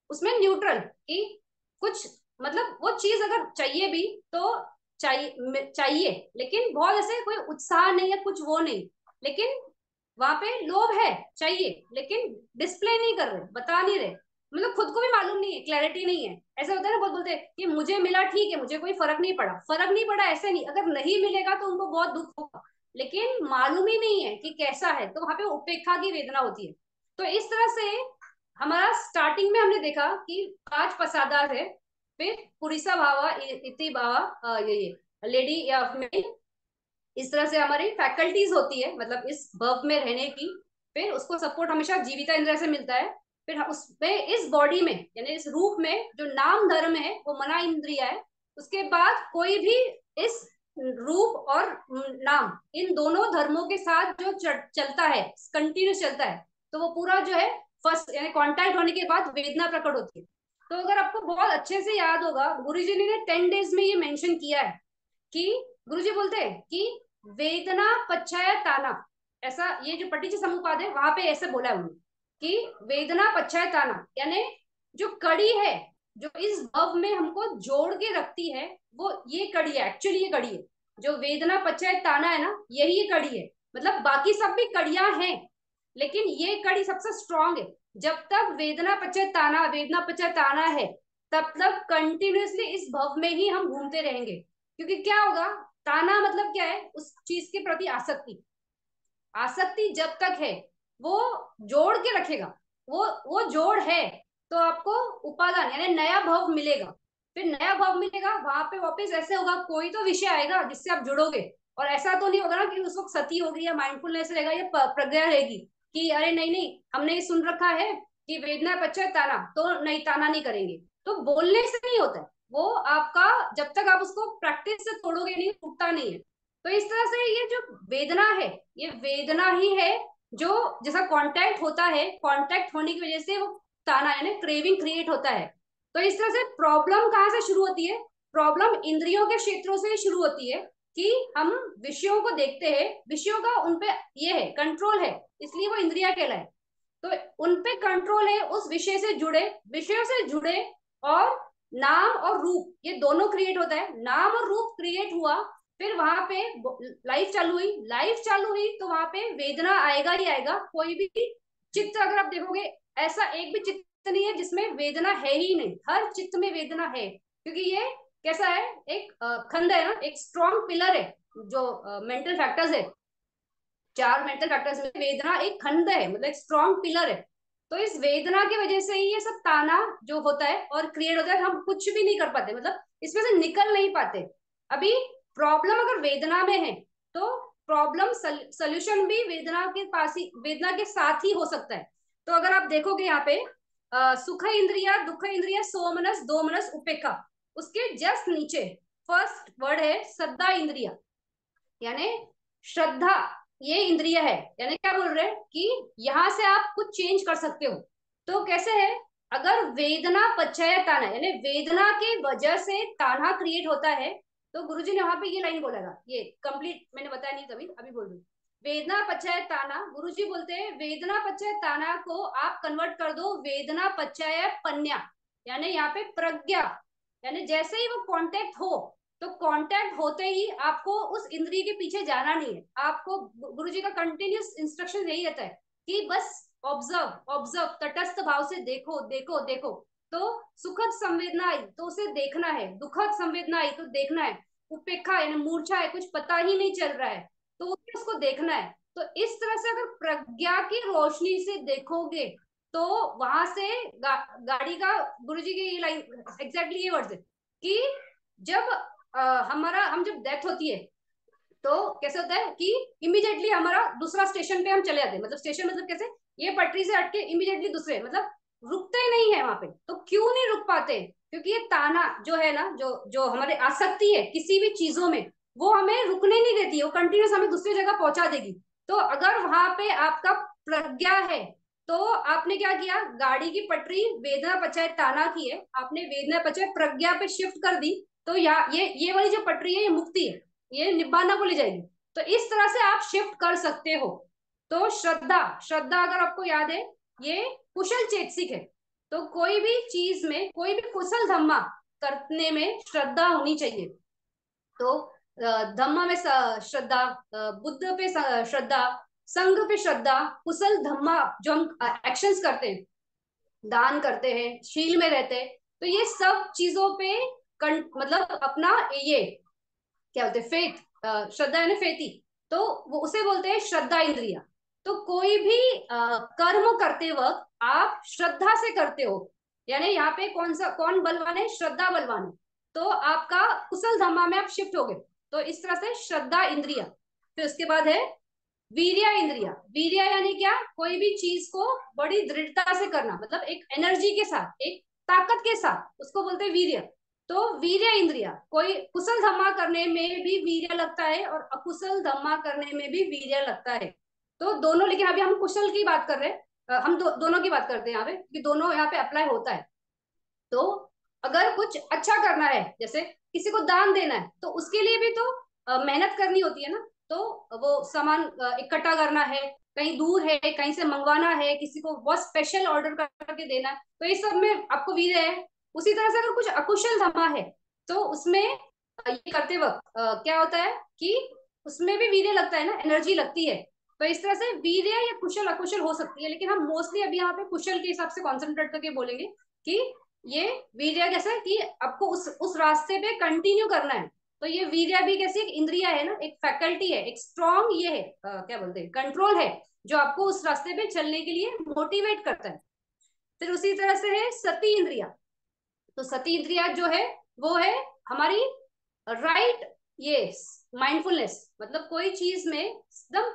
उसमें न्यूट्रल, कि कुछ मतलब वो चीज अगर चाहिए भी तो चाहिए, लेकिन बहुत ऐसे कोई उत्साह नहीं है, कुछ वो नहीं, लेकिन वहां पे लोभ है, चाहिए, लेकिन डिस्प्ले नहीं कर रहे, बता नहीं रहे, मतलब खुद को भी मालूम नहीं है, क्लैरिटी नहीं है। ऐसे होता है ना, बहुत बोलते हैं कि मुझे मिला ठीक है, मुझे कोई फर्क नहीं पड़ा, फर्क नहीं पड़ा ऐसे नहीं, अगर नहीं मिलेगा तो उनको बहुत दुख होगा, लेकिन मालूम ही नहीं है कि कैसा है, तो वहां पे उपेक्षा की वेदना होती है। तो इस तरह से हमारा स्टार्टिंग में हमने देखा कि 5 पसादार है, फिर पुरिसा भावा, इति भावा, ये लेडी या मेल, इस तरह से हमारी फैकल्टीज होती है, मतलब इस वर्ब में रहने की। फिर उसको सपोर्ट हमेशा जीविता इंद्रिय से मिलता है। फिर उसमें इस बॉडी में यानी इस रूप में जो नाम धर्म है वो मना इंद्रिय है। उसके बाद कोई भी इस रूप और नाम, इन दोनों धर्मों के साथ जो चलता है, कंटिन्यूस चलता है, तो वो पूरा जो है फर्स्ट यानी कांटेक्ट होने के बाद वेदना प्रकट होती है। तो अगर आपको बहुत अच्छे से याद होगा, गुरुजी ने 10 डेज में ये मेंशन किया है कि गुरुजी बोलते हैं कि वेदना पच्छाय ताना, ऐसा ये जो पटीच समुपाद है वहां पे ऐसे बोला है उन्होंने कि वेदना पच्छाय ताना, यानी जो कड़ी है जो इस भव में हमको जोड़ के रखती है, वो ये कड़ी है, एक्चुअली ये कड़ी है जो वेदना पच्छाय ताना है ना, यही ये कड़ी है। मतलब बाकी सब भी कड़ियां हैं, लेकिन ये कड़ी सबसे स्ट्रांग है। जब तक वेदना पच्छाय ताना है, तब तक कंटिन्यूअसली इस भव में ही हम घूमते रहेंगे। क्योंकि क्या होगा, ताना मतलब क्या है, उस चीज के प्रति आसक्ति। आसक्ति जब तक है वो जोड़ के रखेगा, वो जोड़ है, तो आपको उपादान यानी नया भव मिलेगा। फिर नया भव मिलेगा, वहां पे वापस ऐसे होगा, कोई तो विषय आएगा जिससे आप जुड़ोगे। और ऐसा तो नहीं होगा ना कि उस वक्त सती होगी या माइंडफुलनेस रहेगा या प्रज्ञा रहेगी कि अरे नहीं नहीं हमने ये सुन रखा है कि वेदना पश्चात ताना, तो नहीं ताना नहीं करेंगे। तो बोलने से नहीं होता है वो, आपका जब तक आप उसको प्रैक्टिस से तोड़ोगे नहीं, टूटता नहीं है। तो इस तरह से ये जो वेदना है, ये वेदना ही है जो जैसा कांटेक्ट होता है, कांटेक्ट होने की वजह से वो ताना यानी क्रेविंग क्रिएट होता है। तो इस तरह से प्रॉब्लम कहाँ से शुरू होती है, प्रॉब्लम इंद्रियों के क्षेत्रों से शुरू होती है कि हम विषयों को देखते हैं, विषयों का उनपे ये है कंट्रोल है, इसलिए वो इंद्रिया कहलाए। तो उनपे कंट्रोल है, उस विषय से जुड़े, विषयों से जुड़े, और नाम और रूप ये दोनों क्रिएट होता है। नाम और रूप क्रिएट हुआ, फिर वहां पे लाइफ चालू हुई, लाइफ चालू हुई तो वहां पे वेदना आएगा ही आएगा। कोई भी चित्त अगर आप देखोगे, ऐसा एक भी चित्त नहीं है जिसमें वेदना है ही नहीं, हर चित्त में वेदना है। क्योंकि ये कैसा है, एक खंड है ना, एक स्ट्रॉन्ग पिलर है। जो मेंटल फैक्टर्स है, 4 मेंटल फैक्टर्स में वेदना एक खंड है, मतलब एक स्ट्रॉन्ग पिलर है। तो इस वेदना की वजह से ही ये सब ताना जो होता है और क्रिएट होता है, हम कुछ भी नहीं कर पाते, मतलब इसमें से निकल नहीं पाते। अभी प्रॉब्लम अगर वेदना में है तो प्रॉब्लम सोल्यूशन भी वेदना के पास ही, वेदना के साथ ही हो सकता है। तो अगर आप देखोगे यहाँ पे सुख इंद्रिया, दुख इंद्रिया, सोमनस, दोमनस, उपेक्षा, उसके जस्ट नीचे फर्स्ट वर्ड है श्रद्धा इंद्रिया, यानी श्रद्धा ये इंद्रिय है। यानी क्या बोल रहे हैं कि यहाँ से आप कुछ चेंज कर सकते हो। तो कैसे है, अगर वेदना पच्चय ताना, यानी वेदना के वजह से ताना क्रिएट होता है, तो गुरुजी ने वहां पे ये लाइन बोला था, ये कंप्लीट मैंने बताया नहीं तभी, अभी बोल रही हूँ। वेदना पच्चय ताना, गुरुजी बोलते हैं वेदना पच्चय ताना को आप कन्वर्ट कर दो वेदना पच्चय पन्या, यानी यहाँ पे प्रज्ञा, यानी जैसे ही वो कांटेक्ट हो, तो कांटेक्ट होते ही आपको उस इंद्रिय के पीछे जाना नहीं है। आपको गुरुजी का कंटिन्यूस इंस्ट्रक्शन यही रहता है कि बस ऑब्जर्व ऑब्जर्व, तटस्थ भाव से देखो देखो देखो। तो सुखद संवेदना आई तो उसे देखना है, दुखद संवेदना आई तो देखना है, उपेक्षा यानी मूर्छा है, कुछ पता ही नहीं चल रहा है तो उसको देखना है। तो इस तरह से अगर प्रज्ञा की रोशनी से देखोगे तो वहां से गाड़ी का, गुरुजी की ये लाइन एग्जैक्टली ये वर्ड है कि जब हमारा हम जब डेथ होती है तो कैसे होता है कि इमीडिएटली हमारा दूसरा स्टेशन पे हम चले जाते हैं। मतलब स्टेशन मतलब कैसे, ये पटरी से हटके इमीडिएटली दूसरे, मतलब रुकते ही नहीं है वहां पे। तो क्यों नहीं रुक पाते, क्योंकि ये ताना जो है ना, जो जो हमारे आसक्ति है किसी भी चीजों में, वो हमें रुकने नहीं देती है, वो कंटिन्यूस हमें दूसरी जगह पहुंचा देगी। तो अगर वहां पे आपका प्रज्ञा है, तो आपने क्या किया, गाड़ी की पटरी वेदना पचाए ताना की है, आपने वेदना पचाए प्रज्ञा पे शिफ्ट कर दी, तो ये वाली जो पटरी है ये मुक्ति है, ये निब्बाना को ले जाएगी। तो इस तरह से आप शिफ्ट कर सकते हो। तो श्रद्धा, श्रद्धा अगर आपको याद है ये कुशल चेतसिक है। तो कोई भी चीज में, कोई भी कुशल धम्मा करने में श्रद्धा होनी चाहिए। तो धम्मा में श्रद्धा, बुद्ध पे श्रद्धा, संघ पे श्रद्धा, कुशल धम्मा जो हम एक्शंस करते हैं, दान करते हैं, शील में रहते हैं, तो ये सब चीजों पे मतलब अपना ये क्या बोलते हैं, फेथ, श्रद्धा यानी फेथी, तो वो उसे बोलते हैं श्रद्धा इंद्रिया। तो कोई भी कर्म करते वक्त आप श्रद्धा से करते हो, यानी यहाँ पे कौन बलवान है, श्रद्धा बलवान है, तो आपका कुशल धम्मा में आप शिफ्ट हो गए। तो इस तरह से श्रद्धा इंद्रिया। फिर उसके बाद है वीर्या इंद्रिया। वीर्या यानी क्या, कोई भी चीज को बड़ी दृढ़ता से करना, मतलब एक एनर्जी के साथ, एक ताकत के साथ, उसको बोलते हैं वीर्य। तो वीर्य इंद्रिया, कोई कुशल धम्मा करने में भी वीर्य लगता है और अकुशल धम्मा करने में भी वीर्य लगता है। तो दोनों, लेकिन अभी हम कुशल की बात कर रहे हैं, हम दोनों की बात करते हैं यहाँ पे कि दोनों यहाँ पे अप्लाई होता है। तो अगर कुछ अच्छा करना है, जैसे किसी को दान देना है, तो उसके लिए भी तो मेहनत करनी होती है ना। तो वो सामान इकट्ठा करना है, कहीं दूर है, कहीं से मंगवाना है, किसी को बहुत स्पेशल ऑर्डर करके देना है, तो इस सब में आपको वीर्य है। उसी तरह से अगर कुछ अकुशल धमा है तो उसमें ये करते वक्त क्या होता है कि उसमें भी वीर्य लगता है ना, एनर्जी लगती है। तो इस तरह से वीर्य या कुशल अकुशल हो सकती है, लेकिन हम मोस्टली अभी यहाँ पे कुशल के हिसाब से कॉन्सेंट्रेट करके बोलेंगे कि ये वीर्य कैसा है कि आपको उस रास्ते पे कंटिन्यू करना है। तो ये वीर्य भी कैसी एक इंद्रिया है ना, एक फैकल्टी है, एक स्ट्रॉन्ग ये है, क्या बोलते हैं, कंट्रोल है, जो आपको उस रास्ते पे चलने के लिए मोटिवेट करता है। फिर उसी तरह से है सती इंद्रिया। तो सती इंद्रिया जो है वो है हमारी राइट, ये माइंडफुलनेस, मतलब कोई चीज में एकदम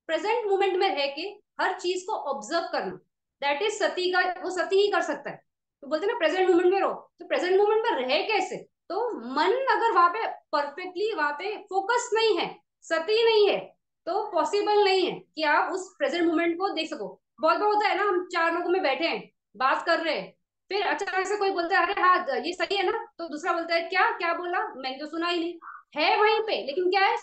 प्रेजेंट मोमेंट में रह के हर चीज को ऑब्जर्व करना, दैट इज सती का, वो सती ही कर सकता है। तो बोलते हैं ना प्रेजेंट मोमेंट में रहो, तो प्रेजेंट मोमेंट में रहे कैसे, तो मन अगर वहां पे परफेक्टली वहां पे फोकस नहीं है, सती नहीं है, तो पॉसिबल नहीं है कि आप उस प्रेजेंट मोमेंट को देख सको। बहुत बार होता है ना, हम 4 लोगों में बैठे हैं, बात कर रहे हैं, फिर अचानक से कोई बोलता है अरे हाँ ये सही है ना, तो दूसरा बोलता है क्या क्या बोला, मैंने तो सुना ही नहीं। है वहीं पे, लेकिन क्या है,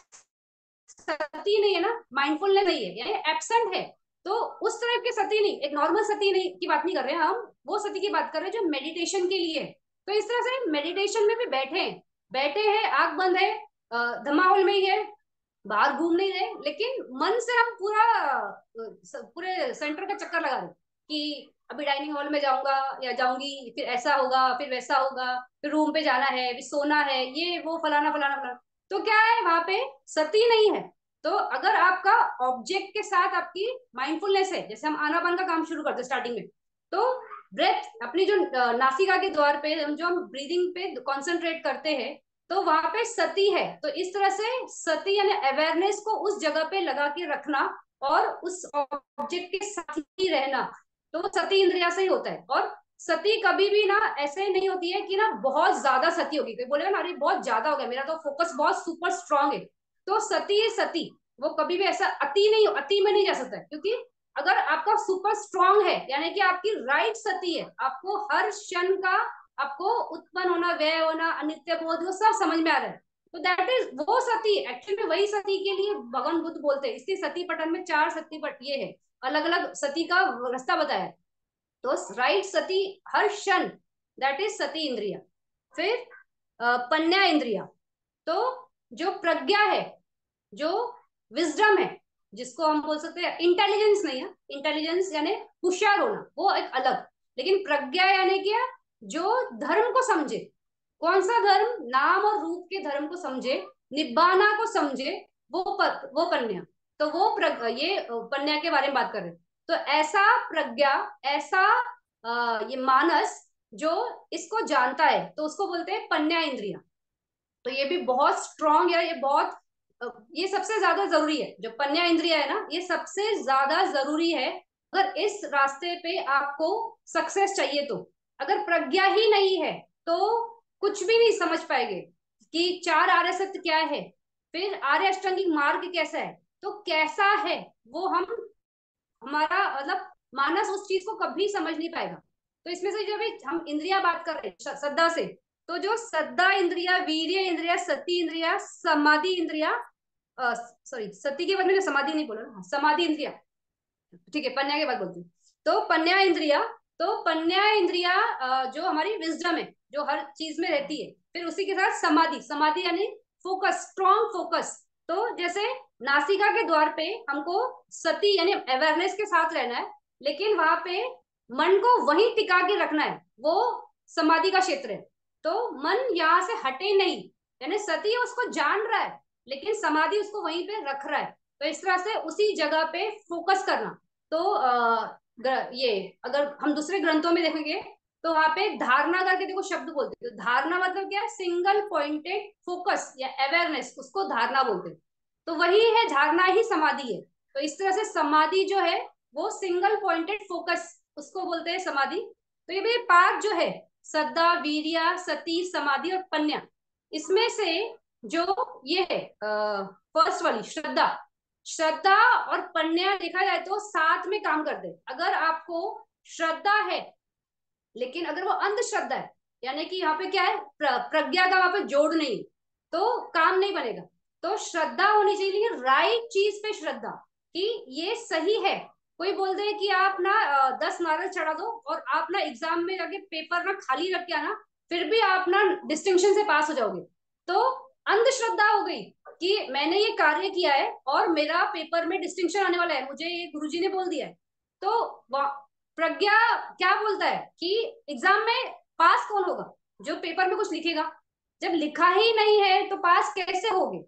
सती नहीं है ना, माइंडफुलनेस नहीं है, यानी एब्सेंट है। तो उस तरह के सती नहीं, एक नॉर्मल सती नहीं की बात नहीं कर रहे हैं हम, वो सती की बात कर रहे हैं जो मेडिटेशन के लिए है। तो इस तरह से मेडिटेशन में भी बैठे हैं, बैठे हैं, आंख बंद है, धमाहौल में ही है, बाहर घूम नहीं रहे, लेकिन मन से हम पूरा पूरे सेंटर का चक्कर लगा रहे हैं कि अभी डाइनिंग हॉल में जाऊंगा या जाऊंगी, फिर ऐसा होगा, फिर वैसा होगा, फिर रूम पे जाना है, फिर सोना है, ये वो फलाना फलाना फलाना। तो क्या है वहां पे, सती नहीं है। तो अगर आपका ऑब्जेक्ट के साथ आपकी माइंडफुलनेस है, जैसे हम आनापान का काम शुरू करते हैं स्टार्टिंग में, तो ब्रेथ अपनी जो नासिका के द्वार पे जो हम ब्रीदिंग पे कंसंट्रेट करते हैं, तो वहां पे सती है। तो इस तरह से सती यानी अवेयरनेस को उस जगह पे लगा के रखना और उस ऑब्जेक्ट के साथ ही रहना, तो वो सती इंद्रिया से ही होता है। और सती कभी भी ना ऐसे नहीं होती है कि ना बहुत ज्यादा सती होगी, कोई बोलेगा ना अरे बहुत ज्यादा हो गया, मेरा तो फोकस बहुत सुपर स्ट्रांग है, तो सती है सती। वो कभी भी ऐसा अति नहीं, अति में नहीं जा सकता है, क्योंकि अगर आपका सुपर स्ट्रांग है यानी कि आपकी राइट सती है, आपको हर क्षण का आपको उत्पन्न होना, व्यय होना, अनित्य बोध, वो सब समझ में आ रहा है, तो दैट इज वो सती। एक्चुअली में वही सती के लिए भगवान बुद्ध बोलते हैं, इसलिए सती पटन में 4 सती पट ये है, अलग अलग सती का रास्ता बताया है। तो राइट सती हर क्षण, दैट इज सती इंद्रिया। फिर पन्या इंद्रिया, तो जो प्रज्ञा है, जो विजडम है, जिसको हम बोल सकते हैं इंटेलिजेंस नहीं है, इंटेलिजेंस यानी होशियार होना वो एक अलग, लेकिन प्रज्ञा यानी क्या, जो धर्म को समझे, कौन सा धर्म, नाम और रूप के धर्म को समझे, निब्बाना को समझे, वो पन्या। तो ये पन्या के बारे में बात कर रहे हैं। तो ऐसा प्रज्ञा, ऐसा ये मानस जो इसको जानता है, तो उसको बोलते हैं पन्या इंद्रिया। तो ये भी बहुत स्ट्रांग है, ये बहुत ये सबसे ज्यादा जरूरी है, जो पन्या इंद्रिया है ना, ये सबसे ज्यादा जरूरी है अगर इस रास्ते पे आपको सक्सेस चाहिए तो। अगर प्रज्ञा ही नहीं है तो कुछ भी नहीं समझ पाएंगे कि 4 आर्य सत्य क्या है, फिर आर्य अष्टांगिक मार्ग कैसा है, तो कैसा है वो हम, हमारा मतलब मानस उस चीज को कभी समझ नहीं पाएगा। तो इसमें से जब हम इंद्रिया बात कर रहे हैं श्रद्धा से, तो जो श्रद्धा इंद्रिया, वीर्य इंद्रिया, सती इंद्रिया, समाधि इंद्रिया, सॉरी सती के बाद मैंने समाधि नहीं बोला ना, समाधि इंद्रिया, ठीक है, पन्या के बाद बोलती हूँ। तो पन्या इंद्रिया, तो पन्या इंद्रिया जो हमारी विजडम है, जो हर चीज में रहती है, फिर उसी के साथ समाधि, समाधि यानी फोकस, स्ट्रॉन्ग फोकस। तो जैसे नासिका के द्वार पे हमको सती यानी अवेयरनेस के साथ रहना है, लेकिन वहां पे मन को वहीं टिका के रखना है, वो समाधि का क्षेत्र है। तो मन यहाँ से हटे नहीं, यानी सती उसको जान रहा है, लेकिन समाधि उसको वहीं पे रख रहा है। तो इस तरह से उसी जगह पे फोकस करना। तो ये अगर हम दूसरे ग्रंथों में देखेंगे, तो वहां पे धारणा करके देखो शब्द बोलते हैं, तो धारणा मतलब क्या है, सिंगल पॉइंटेड फोकस या अवेयरनेस, उसको धारणा बोलते हैं। तो वही है, धारणा ही समाधि है। तो इस तरह से समाधि जो है वो सिंगल पॉइंटेड फोकस, उसको बोलते हैं समाधि। तो ये भी 5 जो है, श्रद्धा, वीर्य, सती, समाधि और पन्या, इसमें से जो ये है फर्स्ट वाली श्रद्धा, श्रद्धा और पन्या देखा जाए तो साथ में काम करते हैं। अगर आपको श्रद्धा है, लेकिन अगर वो अंधश्रद्धा है, यानी कि यहाँ पे क्या है, प्रज्ञा का वहां पे जोड़ नहीं, तो काम नहीं बनेगा। तो श्रद्धा होनी चाहिए, लेकिन राइट चीज पे श्रद्धा, कि ये सही है। कोई बोल दे कि आप ना 10 नारियल चढ़ा दो और आप ना एग्जाम में जाके पेपर ना खाली रख के आना, फिर भी आप ना डिस्टिंक्शन से पास हो जाओगे, तो अंधश्रद्धा हो गई कि मैंने ये कार्य किया है और मेरा पेपर में डिस्टिंक्शन आने वाला है, मुझे ये गुरुजी ने बोल दिया है। तो प्रज्ञा क्या बोलता है कि एग्जाम में पास कौन होगा, जो पेपर में कुछ लिखेगा, जब लिखा ही नहीं है तो पास कैसे होगे।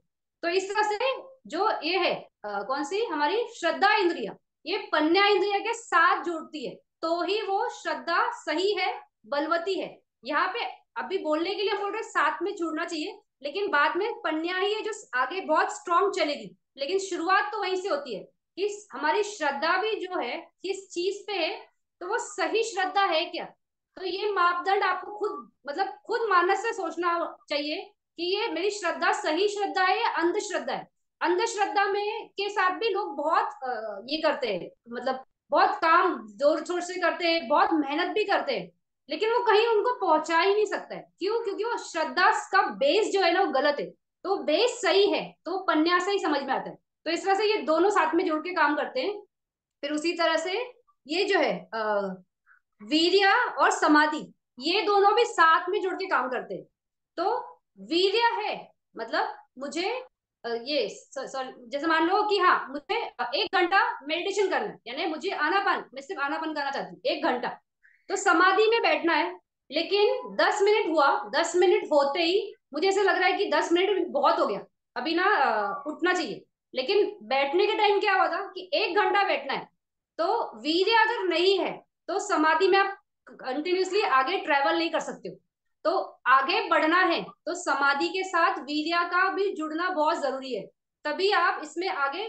तो इस तरह से जो ये है कौन सी हमारी श्रद्धा इंद्रिया, ये पन्या इंद्रिया के साथ जुड़ती है, तो ही वो श्रद्धा सही है, बलवती है। यहाँ पे अभी बोलने के लिए बोल रहे साथ में जुड़ना चाहिए, लेकिन बाद में पन्या ही है जो आगे बहुत स्ट्रांग चलेगी, लेकिन शुरुआत तो वहीं से होती है कि हमारी श्रद्धा भी जो है किस चीज पे है, तो वो सही श्रद्धा है क्या। तो ये मापदंड आपको खुद मतलब खुद मानस से सोचना चाहिए कि ये मेरी श्रद्धा सही श्रद्धा है या अंधश्रद्धा है। अंधश्रद्धा में के साथ भी लोग बहुत ये करते हैं, मतलब बहुत काम जोर शोर से करते हैं, बहुत मेहनत भी करते हैं, लेकिन वो कहीं उनको पहुंचा ही नहीं सकता है। क्यों? क्योंकि वो श्रद्धा का बेस जो है ना वो गलत है। तो बेस सही है तो पन्यास ही समझ में आता है। तो इस तरह से ये दोनों साथ में जुड़ के काम करते हैं। फिर उसी तरह से ये जो है वीर्य और समाधि, ये दोनों भी साथ में जुड़ के काम करते हैं। तो वीर्य है मतलब मुझे ये सॉरी, जैसे मान लो कि हाँ मुझे 1 घंटा मेडिटेशन करना है, यानी मुझे आनापान, मैं सिर्फ आनापान करना चाहती हूँ 1 घंटा, तो समाधि में बैठना है। लेकिन 10 मिनट हुआ, 10 मिनट होते ही मुझे ऐसा लग रहा है कि 10 मिनट बहुत हो गया, अभी ना उठना चाहिए। लेकिन बैठने के टाइम क्या हुआ था कि 1 घंटा बैठना है। तो वीर्य अगर नहीं है तो समाधि में आप कंटिन्यूसली आगे ट्रेवल नहीं कर सकते हो। तो आगे बढ़ना है तो समाधि के साथ वीर्य का भी जुड़ना बहुत जरूरी है, तभी आप इसमें आगे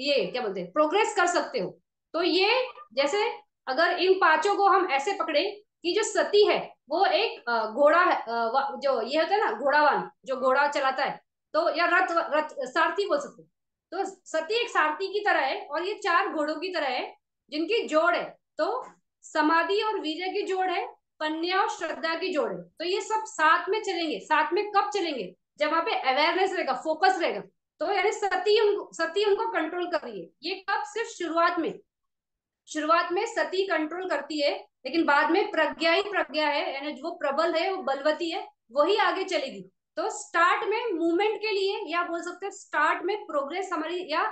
ये क्या बोलते हैं प्रोग्रेस कर सकते हो। तो ये जैसे अगर इन पांचों को हम ऐसे पकड़े कि जो सती है वो एक घोड़ा है, जो ये होता है ना घोड़ावान जो घोड़ा चलाता है, तो या रथ रथ सारथी बोल सकते हैं। तो सती एक सारथी की तरह है और ये 4 घोड़ों की तरह है जिनकी जोड़ है। तो समाधि और वीर्य की जोड़ है, पन्या और श्रद्धा की जोड़ है। तो ये सब साथ में चलेंगे। साथ में कब चलेंगे? जब वहां पे अवेयरनेस रहेगा, फोकस रहेगा। तो यानी सती उनको कंट्रोल कर रही है। ये कब? सिर्फ शुरुआत में। शुरुआत में सती कंट्रोल करती है, लेकिन बाद में प्रज्ञा ही प्रज्ञा है, यानी जो प्रबल है वो बलवती है, वही आगे चलेगी। तो स्टार्ट में मूवमेंट के लिए या बोल सकते हैं स्टार्ट में प्रोग्रेस हमारी या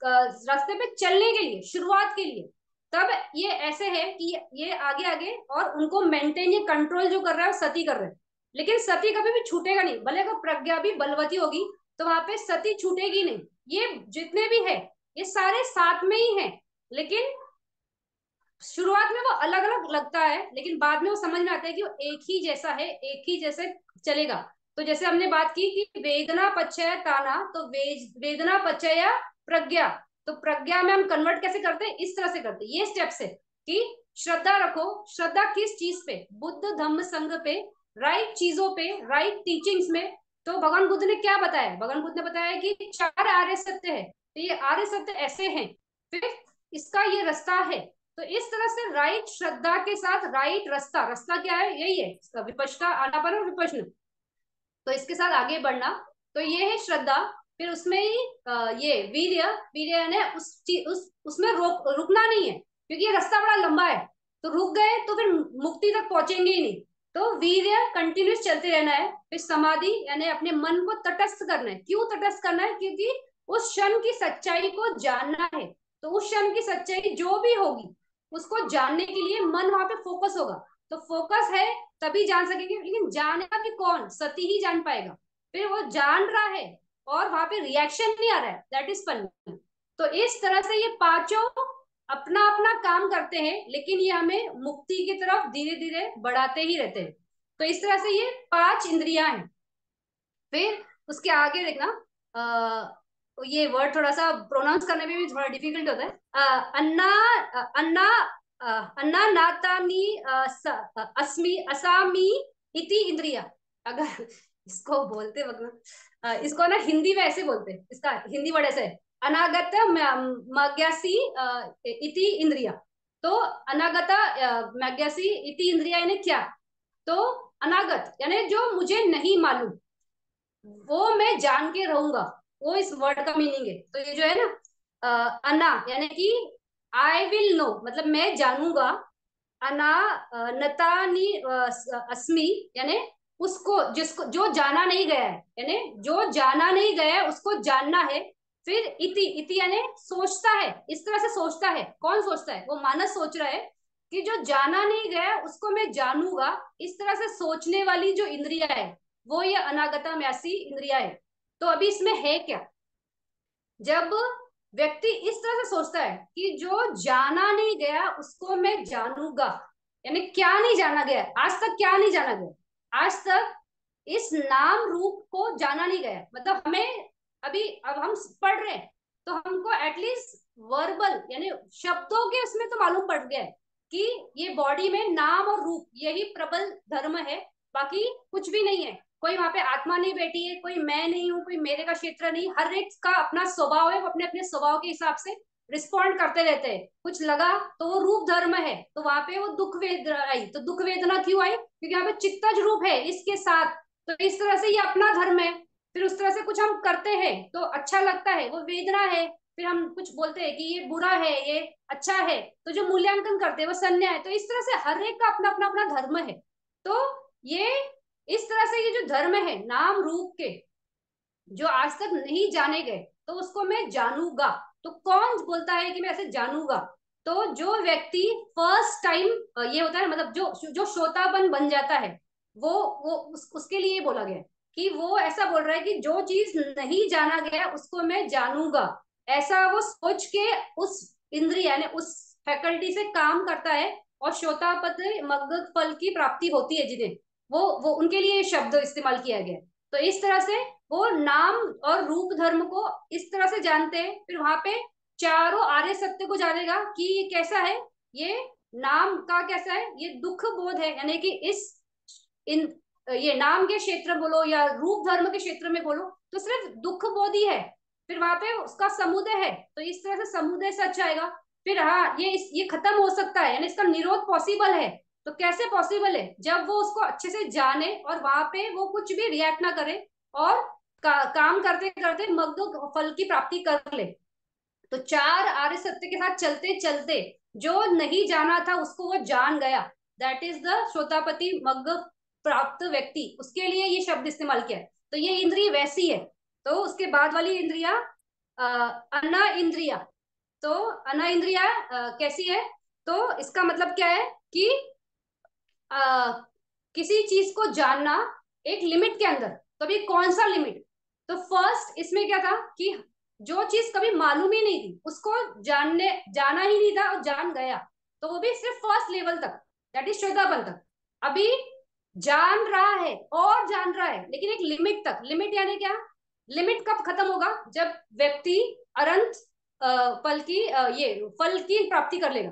रास्ते पे चलने के लिए, शुरुआत के लिए, तब ये ऐसे है कि ये आगे आगे, और उनको मेंटेन ये कंट्रोल जो कर रहा है वो सती कर रहा है। लेकिन सती कभी भी छूटेगा नहीं, भले अगर प्रज्ञा भी बलवती होगी तो वहां पे सती छूटेगी नहीं। ये जितने भी है ये सारे साथ में ही है, लेकिन शुरुआत में वो अलग अलग लगता है, लेकिन बाद में वो समझ में आता है कि वो एक ही जैसा है, एक ही जैसे चलेगा। तो जैसे हमने बात की कि वेदना पचय ताना, तो वेदना पचय प्रज्ञा। तो प्रज्ञा में हम कन्वर्ट कैसे करते हैं? इस तरह से करते हैं, ये स्टेप्स है कि श्रद्धा रखो। श्रद्धा किस चीज पे? बुद्ध धम्म संघ पे, राइट चीजों पे, राइट टीचिंग्स में। तो भगवान बुद्ध ने क्या बताया? भगवान बुद्ध ने बताया कि 4 आर्य सत्य है, तो ये आर्य सत्य ऐसे हैं, फिर इसका ये रास्ता है। तो इस तरह से राइट श्रद्धा के साथ राइट रास्ता, रास्ता क्या है? यही है विपश्यना, आनापान और विपश्यना। तो इसके साथ आगे बढ़ना, तो ये है श्रद्धा। फिर उसमें ही ये वीर्य, वीर्य ने उसमें रुकना नहीं है, क्योंकि ये रास्ता बड़ा लंबा है। तो रुक गए तो फिर मुक्ति तक पहुंचेंगे ही नहीं। तो वीर्य कंटिन्यूस चलते रहना है। फिर समाधि यानी अपने मन को तटस्थ करना है। क्यों तटस्थ करना है? क्योंकि उस क्षण की सच्चाई को जानना है। तो उस क्षण की सच्चाई जो भी होगी उसको जानने के लिए मन वहां पे फोकस होगा। तो फोकस है तभी जान सकेंगे, लेकिन जानेगा भी कौन? सती ही जान पाएगा। फिर वो जान रहा है और वहां पे रिएक्शन नहीं आ रहा है, दैट इज फन। तो इस तरह से ये पांचों अपना अपना काम करते हैं, लेकिन ये हमें मुक्ति की तरफ धीरे धीरे बढ़ाते ही रहते हैं। तो इस तरह से ये 5 इंद्रियां हैं। फिर उसके आगे देखना, ये वर्ड थोड़ा सा प्रोनाउंस करने में भी थोड़ा डिफिकल्ट होता है। अन्ना अन्ना अन्ना नातानी अस्मि असामी इति इंद्रिया। अगर इसको बोलते वक्त इसको ना हिंदी में ऐसे बोलते हैं, इसका हिंदी वर्ड ऐसे है, अनागत मज्ञासी इति इंद्रिया। तो अनागत मज्ञासी इति इंद्रिया यानी क्या? तो अनागत यानी जो मुझे नहीं मालूम वो मैं जान के रहूंगा, वो इस वर्ड का मीनिंग है। तो ये जो है ना अना यानी कि आई विल नो, मतलब मैं जानूंगा। अना नतानी अस्मि यानी उसको, जिसको जो जाना नहीं गया है, यानी जो जाना नहीं गया है उसको जानना है। फिर इति, इति यानी सोचता है, इस तरह से सोचता है। कौन सोचता है? वो मानस सोच रहा है कि जो जाना नहीं गया है उसको मैं जानूंगा। इस तरह से सोचने वाली जो इंद्रिया है वो ये अनागता म्यासी इंद्रिया है। तो अभी इसमें है क्या? जब व्यक्ति इस तरह से सोचता है कि जो जाना नहीं गया उसको मैं जानूंगा, यानी क्या नहीं जाना गया? आज तक क्या नहीं जाना गया? आज तक इस नाम रूप को जाना नहीं गया। मतलब हमें अभी, अब हम पढ़ रहे हैं तो हमको एटलीस्ट वर्बल यानी शब्दों के उसमें तो मालूम पड़ गया है कि ये बॉडी में नाम और रूप यही प्रबल धर्म है, बाकी कुछ भी नहीं है। कोई वहां पे आत्मा नहीं बैठी है, कोई मैं नहीं हूँ, कोई मेरे का क्षेत्र नहीं। हर एक का अपना स्वभाव है, वो अपने अपने स्वभाव के हिसाब से रिस्पॉन्ड करते रहते हैं। कुछ लगा तो वो रूप धर्म है, तो वहां पे वो दुख वेदना आई। तो दुख वेदना क्यों आई? क्योंकि यहाँ पे चित्तज रूप है इसके साथ। तो इस तरह से ये अपना धर्म है। फिर उस तरह से कुछ हम करते हैं तो अच्छा लगता है, वो वेदना है। फिर हम कुछ बोलते हैं कि ये बुरा है, ये अच्छा है, तो जो मूल्यांकन करते हैं वो संज्ञा है। तो इस तरह से हर एक का अपना अपना अपना धर्म है। तो ये इस तरह से ये जो धर्म है नाम रूप के, जो आज तक नहीं जाने गए, तो उसको मैं जानूंगा। तो कौन बोलता है कि मैं ऐसे जानूंगा? तो जो व्यक्ति फर्स्ट टाइम ये होता है, मतलब जो जो श्रोतापन बन जाता है, वो उसके लिए बोला गया है कि वो ऐसा बोल रहा है कि जो चीज नहीं जाना गया उसको मैं जानूंगा। ऐसा वो सोच के उस इंद्रिय यानी उस फैकल्टी से काम करता है, और श्रोतापत मग्न फल की प्राप्ति होती है जिन्हें, वो उनके लिए ये शब्द इस्तेमाल किया गया है। तो इस तरह से वो नाम और रूप धर्म को इस तरह से जानते हैं। फिर वहां पे चारों आर्य सत्य को जानेगा कि ये कैसा है, ये नाम का कैसा है, ये दुख बोध है, यानी कि इस इन ये नाम के क्षेत्र बोलो या रूप धर्म के क्षेत्र में बोलो तो सिर्फ दुख बोध ही है। फिर वहां पे उसका समुदय है, तो इस तरह से समुदय सच आएगा। फिर हाँ, ये खत्म हो सकता है, यानी इसका निरोध पॉसिबल है। तो कैसे पॉसिबल है? जब वो उसको अच्छे से जाने और वहां पे वो कुछ भी रिएक्ट ना करे, और काम करते करते मग्न फल की प्राप्ति कर ले। तो चार आर्य सत्य के साथ चलते चलते जो नहीं जाना था उसको वो जान गया। दैट इज द श्रोतापति मग्न प्राप्त व्यक्ति, उसके लिए ये शब्द इस्तेमाल किया है। तो ये इंद्रिय वैसी है। तो उसके बाद वाली इंद्रिया अना इंद्रिया। तो अना इंद्रिया कैसी है? तो इसका मतलब क्या है कि आ, किसी चीज को जानना एक लिमिट के अंदर। तो अभी कौन सा लिमिट? तो फर्स्ट इसमें क्या था कि जो चीज कभी मालूम ही नहीं थी उसको जाना ही नहीं था और जान गया। तो वो भी सिर्फ फर्स्ट लेवल तक, दैट इज श्रोतापन तक। अभी जान रहा है और जान रहा है, लेकिन एक लिमिट तक। लिमिट यानी क्या? लिमिट कब खत्म होगा? जब व्यक्ति अनंत फल की ये फल की प्राप्ति कर लेगा।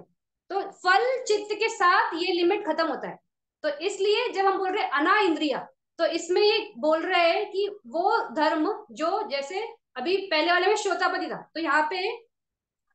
तो फल चित्त के साथ ये लिमिट खत्म होता है। तो इसलिए जब हम बोल रहे हैं अना इंद्रिया, तो इसमें ये बोल रहे हैं कि वो धर्म जो, जैसे अभी पहले वाले में श्रोतापति था, तो यहाँ पे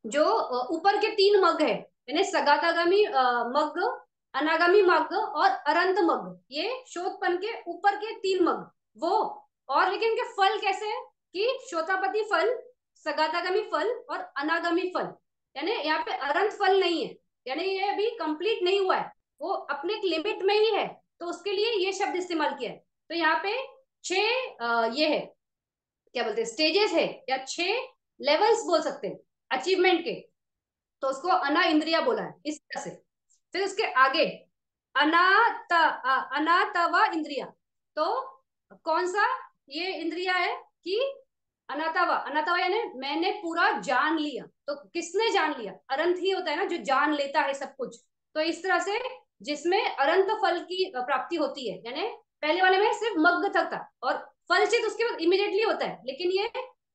जो ऊपर के तीन मग है, यानी सगातागामी मग, अनागामी मग और अरंत मग, ये शोधपन के ऊपर के तीन मग वो। और लेकिन इनके फल कैसे है कि श्रोतापति फल, सगातागामी फल और अनागामी फल, यानी यहाँ पे अरंत फल नहीं है, यानी ये अभी कंप्लीट नहीं हुआ है, वो अपने एक लिमिट में ही है। तो उसके लिए ये शब्द इस्तेमाल किया है। तो यहाँ पे छह ये है, क्या बोलते हैं, स्टेजेस है या छह लेवल्स बोल सकते हैं अचीवमेंट के। तो उसको अना इंद्रिया बोला है इस तरह से। फिर उसके आगे अनातवा इंद्रिया। तो कौन सा ये इंद्रिया है कि अनातवा, अनातवा यानी मैंने पूरा जान लिया। तो किसने जान लिया? अरंत ही होता है ना जो जान लेता है सब कुछ। तो इस तरह से जिसमें अरंत फल की प्राप्ति होती है, यानी पहले वाले में सिर्फ मग्न तक था और फलचित उसके बाद इमिडिएटली होता है। लेकिन ये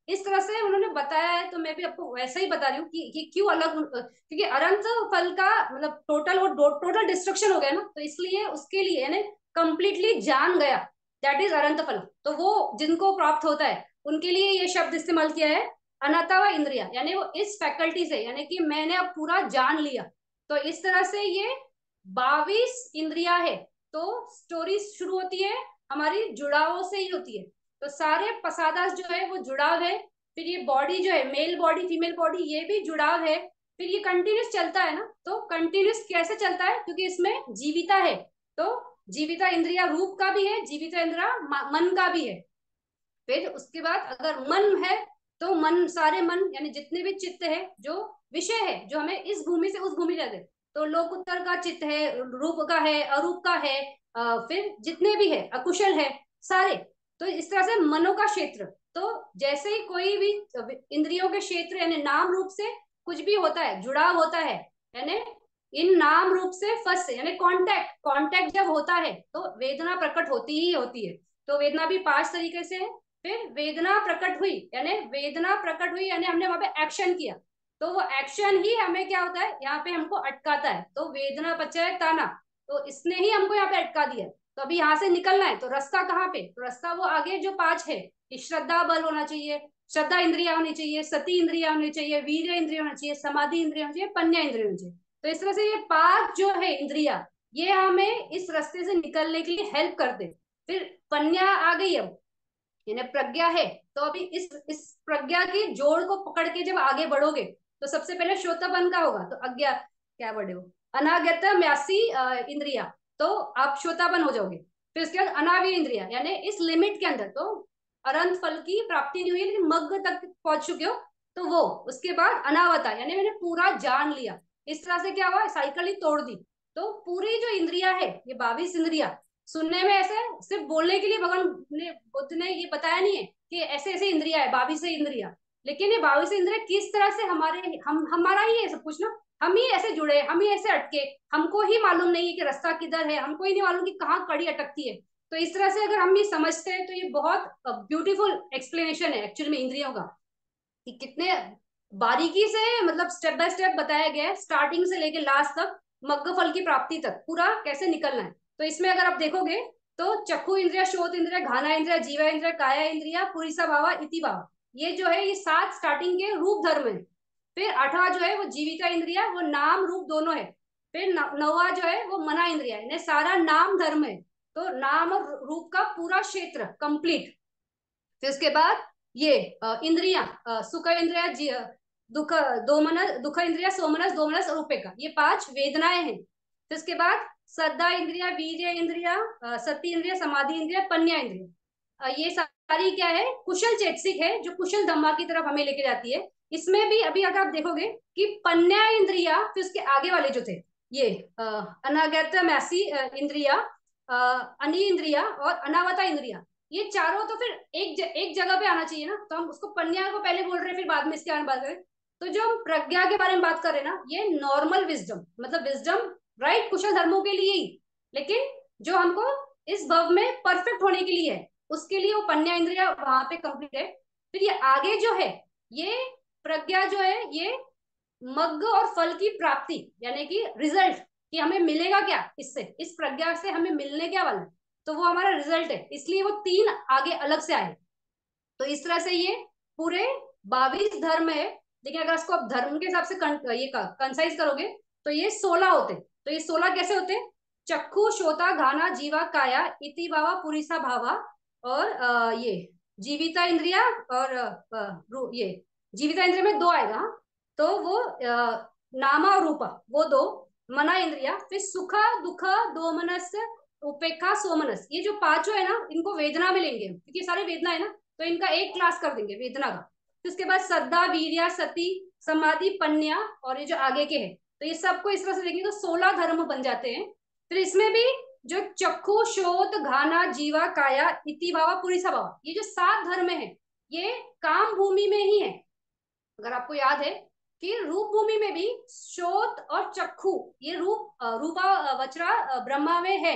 इस तरह से उन्होंने बताया है, तो मैं भी आपको वैसा ही बता रही हूँ कि क्यों अलग, क्योंकि अनंत फल का मतलब टोटल और टोटल डिस्ट्रक्शन हो गया ना, तो इसलिए उसके लिए यानी कंप्लीटली जान गया, दैट इज अनंत फल। तो वो जिनको प्राप्त होता है उनके लिए ये शब्द इस्तेमाल किया है अनाता व इंद्रिया, यानी वो इस फैकल्टी से, यानी कि मैंने अब पूरा जान लिया। तो इस तरह से ये 22 इंद्रिया है। तो स्टोरी शुरू होती है हमारी जुड़ावों से ही होती है। तो सारे पसादास जो है वो जुड़ाव है। फिर ये बॉडी जो है, मेल बॉडी फीमेल बॉडी, ये भी जुड़ाव है। फिर ये कंटिन्यूस चलता है ना। तो कंटिन्यूस कैसे चलता है? क्योंकि इसमें जीविता है। तो जीविता इंद्रिया रूप का भी है, जीविता इंद्रिया मन का भी है। फिर उसके बाद अगर मन है तो मन, सारे मन यानी जितने भी चित्त है, जो विषय है जो हमें इस भूमि से उस भूमि जाते, तो लोकोत्तर का चित्त है, रूप का है, अरूप का है, फिर जितने भी है अकुशल है सारे। तो इस तरह से मनो का क्षेत्र। तो जैसे ही कोई भी इंद्रियों के क्षेत्र यानी नाम रूप से कुछ भी होता है, जुड़ाव होता है, यानी इन नाम रूप से फर्स्ट यानी कांटेक्ट, कांटेक्ट जब होता है तो वेदना प्रकट होती ही होती है। तो वेदना भी 5 तरीके से है। फिर वेदना प्रकट हुई, यानी वेदना प्रकट हुई यानी हमने वहां पे एक्शन किया, तो वो एक्शन ही हमें क्या होता है, यहाँ पे हमको अटकाता है। तो वेदना पचय ताना, तो इसने ही हमको यहाँ पे अटका दिया। तो अभी यहाँ से निकलना है, तो रास्ता कहाँ पे? तो रास्ता वो आगे जो 5 है कि श्रद्धा बल होना चाहिए, श्रद्धा इंद्रिया होनी चाहिए, सती इंद्रिया होनी चाहिए, वीर्य इंद्रिया होना चाहिए, समाधि इंद्रिया होनी चाहिए, पन्या इंद्रिया होनी चाहिए। तो इस तरह से ये 5 जो है इंद्रिया, ये हमें इस रास्ते से निकलने के लिए हेल्प करते। फिर पन्या आ गई, अब यानी प्रज्ञा है। तो अभी इस प्रज्ञा के जोड़ को पकड़ के जब आगे बढ़ोगे तो सबसे पहले श्रोतापन का होगा, तो अज्ञा क्या बढ़े हो, अनागत म्यासी इंद्रिया, तो आप श्रोतापन हो जाओगे। फिर उसके बाद अनावी इंद्रिया, यानी इस लिमिट के अंदर तो अनंत फल की प्राप्ति नहीं हुई लेकिन मग्न तक पहुंच चुके हो, तो वो। उसके बाद अनावता, यानी मैंने पूरा जान लिया। इस तरह से क्या हुआ, साइकिल ही तोड़ दी। तो पूरी जो इंद्रिया है, ये 22 इंद्रिया, सुनने में ऐसे सिर्फ बोलने के लिए भगवान ने बुद्ध ने ये बताया नहीं है कि ऐसे ऐसे इंद्रिया है, 22 इंद्रिया, लेकिन ये 22 इंद्रिया किस तरह से हमारे हमारा ही है सब कुछ ना। हम ही ऐसे जुड़े, हम ही ऐसे अटके, हमको ही मालूम नहीं है कि रास्ता किधर है, हमको ही नहीं मालूम कि कहाँ कड़ी अटकती है। तो इस तरह से अगर हम ये समझते हैं तो ये बहुत ब्यूटीफुल एक्सप्लेनेशन है एक्चुअली में इंद्रियों का, कि कितने बारीकी से मतलब स्टेप बाय स्टेप बताया गया है, स्टार्टिंग से लेके लास्ट तक, मग्न फल की प्राप्ति तक पूरा कैसे निकलना है। तो इसमें अगर आप देखोगे तो चक्षु इंद्रिया, श्रोत इंद्रिया, घाना इंद्रिया, जीवा इंद्रिया, काया इंद्रिया, पुरीसा भावा, इति भावा, ये जो है ये 7 स्टार्टिंग के रूप धर्म है। फिर 8वां जो है वो जीविका इंद्रिया, वो नाम रूप दोनों है। फिर 9वां जो है वो मना इंद्रिया, यानी सारा नाम धर्म है, तो नाम और रूप का पूरा क्षेत्र कंप्लीट। फिर उसके बाद ये इंद्रिया, सुख इंद्रिया, दुख दोमनस, दुख इंद्रिया, सोमनस, दोमनस और उपेक्षा, ये 5 वेदनाएं हैं। फिर उसके बाद श्रद्धा इंद्रिया, वीर्य इंद्रिया, सती इंद्रिया, समाधि इंद्रिया, पन्या इंद्रिया, ये सारी क्या है, कुशल चैतसिक है, जो कुशल धम्मा की तरफ हमें लेके जाती है। इसमें भी अभी अगर आप देखोगे कि पन्या इंद्रिया, फिर उसके आगे वाले जो थे ये अनागत मैसी इंद्रिया, अनि इंद्रिया और अनावता इंद्रिया, ये चारों तो फिर एक जगह पे आना चाहिए ना। तो हम उसको पन्या को पहले बोल रहे हैं, फिर बाद में इसके बारे में बात करें। तो जो हम प्रज्ञा के बारे में बात कर रहे हैं ना, ये नॉर्मल विजडम, मतलब विजडम राइट कुशल धर्मों के लिए ही, लेकिन जो हमको इस भव में परफेक्ट होने के लिए है, उसके लिए वो पन्या इंद्रिया वहां पे कंप्लीट है। फिर ये आगे जो है, ये प्रज्ञा जो है, ये मग्न और फल की प्राप्ति, यानी कि रिजल्ट, कि हमें मिलेगा क्या इससे, इस प्रज्ञा से हमें मिलने क्या वाला है, तो वो हमारा रिजल्ट है, इसलिए वो 3 आगे अलग से आए। तो इस तरह से ये पूरे 22 धर्म है। लेकिन अगर इसको आप धर्म के हिसाब से ये कंसाइज करोगे तो ये 16 होते। तो ये 16 कैसे होते, चक्षु, श्रोता, घाना, जीवा, काया, इति भावा, पुरीसा भावा, और ये जीविता इंद्रिया, और ये जीविता इंद्रिया में 2 आएगा, हाँ। तो वो नामा और रूपा, वो 2 मना इंद्रिया। फिर सुखा, दुखा, दोमनस, उपेक्षा, सोमनस, ये जो 5 है ना, इनको वेदना में लेंगे क्योंकि सारे वेदना है ना, तो इनका एक क्लास कर देंगे वेदना का। फिर उसके बाद श्रद्धा, वीर्या, सती, समाधि, पन्या, और ये जो आगे के हैं, तो ये सबको इस तरह से देखेंगे तो 16 धर्म बन जाते हैं। फिर इसमें भी जो चक्षु, श्रोत, घाना, जीवा, काया, इति भावा, पुरीसा भावा, ये जो 7 धर्म है, ये काम भूमि में ही है। अगर आपको याद है कि रूप भूमि में भी श्रोत और चक्षु, ये रूपा वज्रा ब्रह्मा में है,